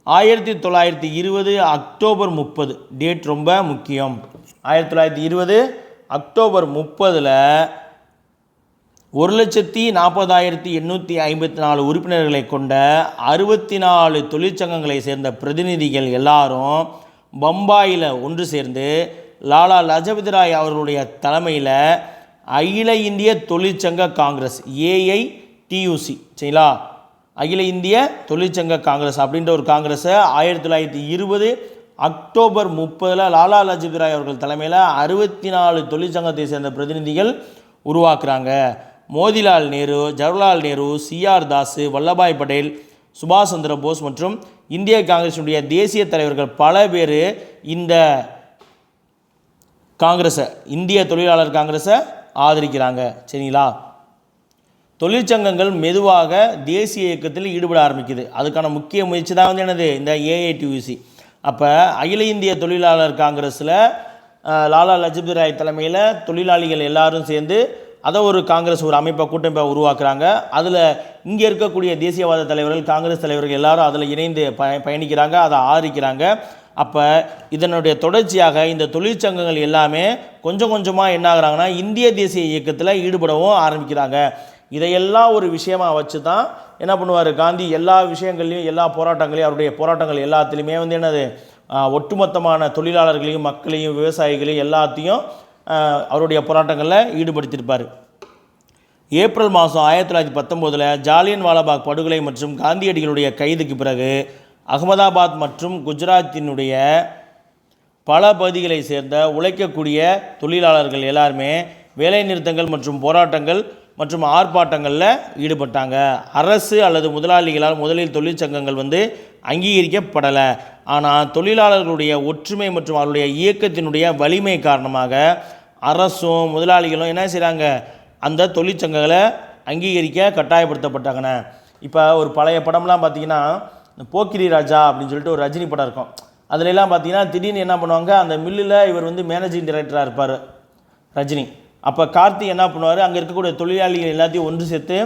1920 அக்டோபர் 30 டேட் ரொம்ப முக்கியம். 1920 அக்டோபர் 30 1,40,854 உறுப்பினர்களை கொண்ட 64 தொழிற்சங்கங்களை சேர்ந்த பிரதிநிதிகள் எல்லாரும் பம்பாயில் ஒன்று சேர்ந்து லாலா லஜபதி ராய் அவர்களுடைய தலைமையில் அகில இந்திய தொழிற்சங்க காங்கிரஸ் AITUC சரிங்களா, அகில இந்திய தொழிற்சங்க காங்கிரஸ் அப்படின்ற ஒரு காங்கிரஸை 1920 அக்டோபர் 30 லாலா லஜபதி ராய் அவர்கள் தலைமையில் 64 தொழிற்சங்கத்தை சேர்ந்த பிரதிநிதிகள் உருவாக்குறாங்க. மோதிலால் நேரு, ஜவஹர்லால் நேரு, CR தாஸ், வல்லபாய் பட்டேல், சுபாஷ் சந்திர போஸ் மற்றும் இந்திய காங்கிரஸுடைய தேசிய தலைவர்கள் பல பேர் இந்த காங்கிரஸை, இந்திய தொழிலாளர் காங்கிரஸை ஆதரிக்கிறாங்க. சரிங்களா? தொழிற்சங்கங்கள் மெதுவாக தேசிய இயக்கத்தில் ஈடுபட ஆரம்பிக்குது. அதுக்கான முக்கிய முயற்சி தான் வந்து என்னது, இந்த AITUC. அப்போ அகில இந்திய தொழிலாளர் காங்கிரஸில் லாலா லஜபதி ராய் தலைமையில் தொழிலாளிகள் எல்லாரும் சேர்ந்து அதை ஒரு காங்கிரஸ் ஒரு அமைப்பை கூட்டமைப்பை உருவாக்குறாங்க. அதில் இங்கே இருக்கக்கூடிய தேசியவாத தலைவர்கள் காங்கிரஸ் தலைவர்கள் எல்லாரும் அதில் இணைந்து பயணிக்கிறாங்க, அதை ஆதரிக்கிறாங்க. அப்போ இதனுடைய தொடர்ச்சியாக இந்த தொழிற்சங்கங்கள் எல்லாமே கொஞ்சம் கொஞ்சமாக என்ன ஆகுறாங்கன்னா இந்திய தேசிய இயக்கத்தில் ஈடுபடவும் ஆரம்பிக்கிறாங்க. இதையெல்லாம் ஒரு விஷயமாக வச்சு தான் என்ன பண்ணுவார் காந்தி, எல்லா விஷயங்கள்லையும் எல்லா போராட்டங்களையும் அவருடைய போராட்டங்கள் எல்லாத்துலேயுமே வந்து என்னது ஒட்டுமொத்தமான தொழிலாளர்களையும் மக்களையும் விவசாயிகளையும் எல்லாத்தையும் அவருடைய போராட்டங்களில் ஈடுபடுத்தியிருப்பார். ஏப்ரல் மாதம் 1919 ஜாலியன் வாலாபாக் படுகொலை மற்றும் காந்தியடிகளுடைய கைதுக்கு பிறகு அகமதாபாத் மற்றும் குஜராத்தினுடைய பல பகுதிகளை சேர்ந்த உழைக்கக்கூடிய தொழிலாளர்கள் எல்லாருமே வேலை நிறுத்தங்கள் மற்றும் போராட்டங்கள் மற்றும் ஆர்ப்பாட்டங்களில் ஈடுபட்டாங்க. அரசு அல்லது முதலாளிகளால் முதலில் தொழிற்சங்கங்கள் வந்து அங்கீகரிக்கப்படலை. ஆனால் தொழிலாளர்களுடைய ஒற்றுமை மற்றும் அவருடைய இயக்கத்தினுடைய வலிமை காரணமாக அரசும் முதலாளிகளும் என்ன செய்கிறாங்க, அந்த தொழிற்சங்கங்களை அங்கீகரிக்க கட்டாயப்படுத்தப்பட்டாங்கண்ணே. இப்போ ஒரு பழைய படம்லாம் பார்த்திங்கன்னா போக்கிரி ராஜா அப்படின்னு சொல்லிட்டு ஒரு ரஜினி படம் இருக்கும். அதிலெல்லாம் பார்த்திங்கன்னா திடீர்னு என்ன பண்ணுவாங்க, அந்த மில்லில் இவர் வந்து மேனேஜிங் டைரக்டராக இருப்பார் ரஜினி. அப்போ கார்த்தி என்ன பண்ணுவார், அங்கே இருக்கக்கூடிய தொழிலாளிகள் எல்லாத்தையும் ஒன்று சேர்த்து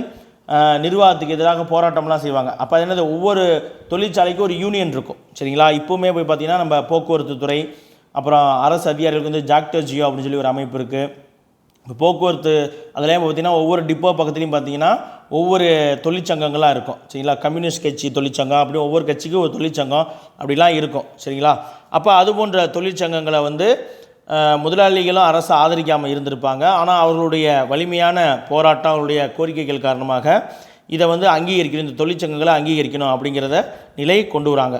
நிர்வாகத்துக்கு எதிராக போராட்டம்லாம் செய்வாங்க. அப்போ அது என்னது, ஒவ்வொரு தொழிற்சாலைக்கும் ஒரு யூனியன் இருக்கும். சரிங்களா? இப்போவுமே போய் பார்த்திங்கன்னா நம்ம போக்குவரத்து துறை அப்புறம் அரசு அதிகாரிகளுக்கு வந்து ஜாக்டோ ஜியோ அப்படின்னு சொல்லி ஒரு அமைப்பு இருக்குது. இப்போ போக்குவரத்து அதுலேயும் பார்த்திங்கன்னா ஒவ்வொரு டிப்போ பக்கத்துலேயும் பார்த்திங்கன்னா ஒவ்வொரு தொழிற்சங்கங்களாக இருக்கும். சரிங்களா? கம்யூனிஸ்ட் கட்சி தொழிற்சங்கம், அப்படி ஒவ்வொரு கட்சிக்கும் ஒரு தொழிற்சங்கம் அப்படிலாம் இருக்கும். சரிங்களா? அப்போ அது போன்ற தொழிற்சங்கங்களை வந்து முதலாளிகளும் அரசு ஆதரிக்காமல் இருந்திருப்பாங்க. ஆனால் அவர்களுடைய வலிமையான போராட்டம், அவர்களுடைய கோரிக்கைகள் காரணமாக இதை வந்து அங்கீகரிக்கணும், இந்த தொழிற்சங்கங்களை அங்கீகரிக்கணும் அப்படிங்கிறத நிலை கொண்டு வராங்க.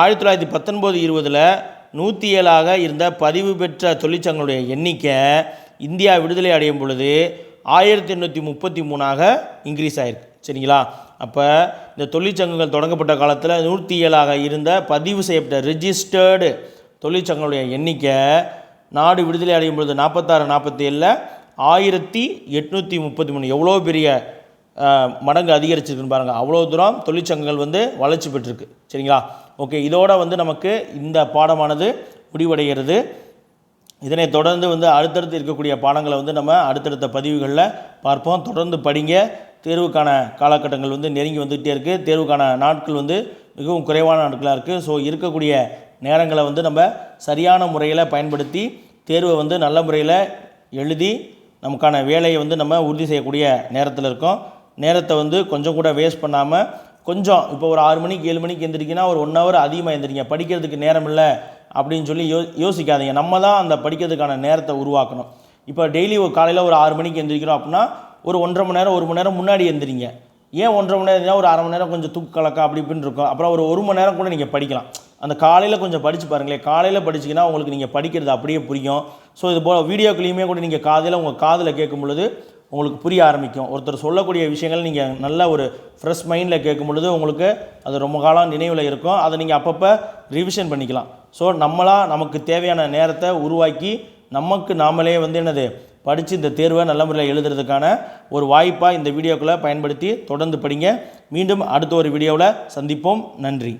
1919-20 107 இருந்த பதிவு பெற்ற தொழிற்சங்களுடைய எண்ணிக்கை இந்தியா விடுதலை அடையும் பொழுது 1833 இன்க்ரீஸ் ஆகிருக்கு. சரிங்களா? அப்போ இந்த தொழிற்சங்கங்கள் தொடங்கப்பட்ட காலத்தில் 107 இருந்த பதிவு செய்யப்பட்ட ரிஜிஸ்டர்டு தொழிற்சங்களுடைய எண்ணிக்கை நாடு விடுதலை அடையும் பொழுது 46-47 1833 எவ்வளோ பெரிய மடங்கு அதிகரிச்சிருக்குன்னு பாருங்கள். அவ்வளோ தூரம் தொழிற்சங்கங்கள் வந்து வளர்ச்சி பெற்றிருக்கு. சரிங்களா? ஓகே, இதோட வந்து நமக்கு இந்த பாடமானது முடிவடைகிறது. இதனை தொடர்ந்து வந்து அடுத்தடுத்து இருக்கக்கூடிய பாடங்களை வந்து நம்ம அடுத்தடுத்த பதிவுகளில் பார்ப்போம். தொடர்ந்து படிங்க. தேர்வுக்கான காலகட்டங்கள் வந்து நெருங்கி வந்துகிட்டே இருக்குது. தேர்வுக்கான நாட்கள் வந்து மிகவும் குறைவான நாட்களாக இருக்குது. ஸோ இருக்கக்கூடிய நேரங்களை வந்து நம்ம சரியான முறையில் பயன்படுத்தி தேர்வை வந்து நல்ல முறையில் எழுதி நமக்கான வேலையை வந்து நம்ம உறுதி செய்யக்கூடிய நேரத்தில் இருக்கோம். நேரத்தை வந்து கொஞ்சம் கூட வேஸ்ட் பண்ணாமல் கொஞ்சம் இப்போ ஒரு 6 மணிக்கு 7 மணிக்கு எந்திரிக்கினா ஒரு 1 ஹவர் அதிகமாக எந்திரிங்க. படிக்கிறதுக்கு நேரம் இல்லை அப்படின்னு சொல்லி யோசிக்காதீங்க. நம்ம தான் அந்த படிக்கிறதுக்கான நேரத்தை உருவாக்கணும். இப்போ டெய்லி காலையில் ஒரு 6 மணிக்கு எந்திரிக்கிறோம் அப்படின்னா ஒரு 1.5 மணி நேரம் 1 மணி நேரம் முன்னாடி எந்திரிங்க. ஏன் 1.5 மணி நேரம், ஒரு 1/2 மணி நேரம் கொஞ்சம் தூக்க கலக்கம் அப்படி இப்படின்னு இருக்கும். அப்புறம் ஒரு 1 மணி நேரம் கூட நீங்கள் படிக்கலாம். அந்த காலையில் கொஞ்சம் படித்து பாருங்களேன். காலையில் படிச்சிங்கன்னா உங்களுக்கு நீங்கள் படிக்கிறது அப்படியே புரியும். ஸோ இது போல் வீடியோக்களையுமே கூட நீங்கள் உங்கள் காதில் கேட்கும் பொழுது உங்களுக்கு புரிய ஆரம்பிக்கும். ஒருத்தர் சொல்லக்கூடிய விஷயங்கள் நீங்கள் நல்ல ஒரு ஃப்ரெஷ் மைண்டில் கேட்கும் பொழுது உங்களுக்கு அது ரொம்ப காலம் நினைவில் இருக்கும். அதை நீங்கள் அப்பப்போ ரிவிஷன் பண்ணிக்கலாம். ஸோ நமக்கு தேவையான நேரத்தை உருவாக்கி நமக்கு நாமளே படித்து இந்த தேர்வை நல்ல முறையில் எழுதுறதுக்கான ஒரு வாய்ப்பாக இந்த வீடியோக்களை பயன்படுத்தி தொடர்ந்து படிங்க. மீண்டும் அடுத்த ஒரு வீடியோவில் சந்திப்போம். நன்றி.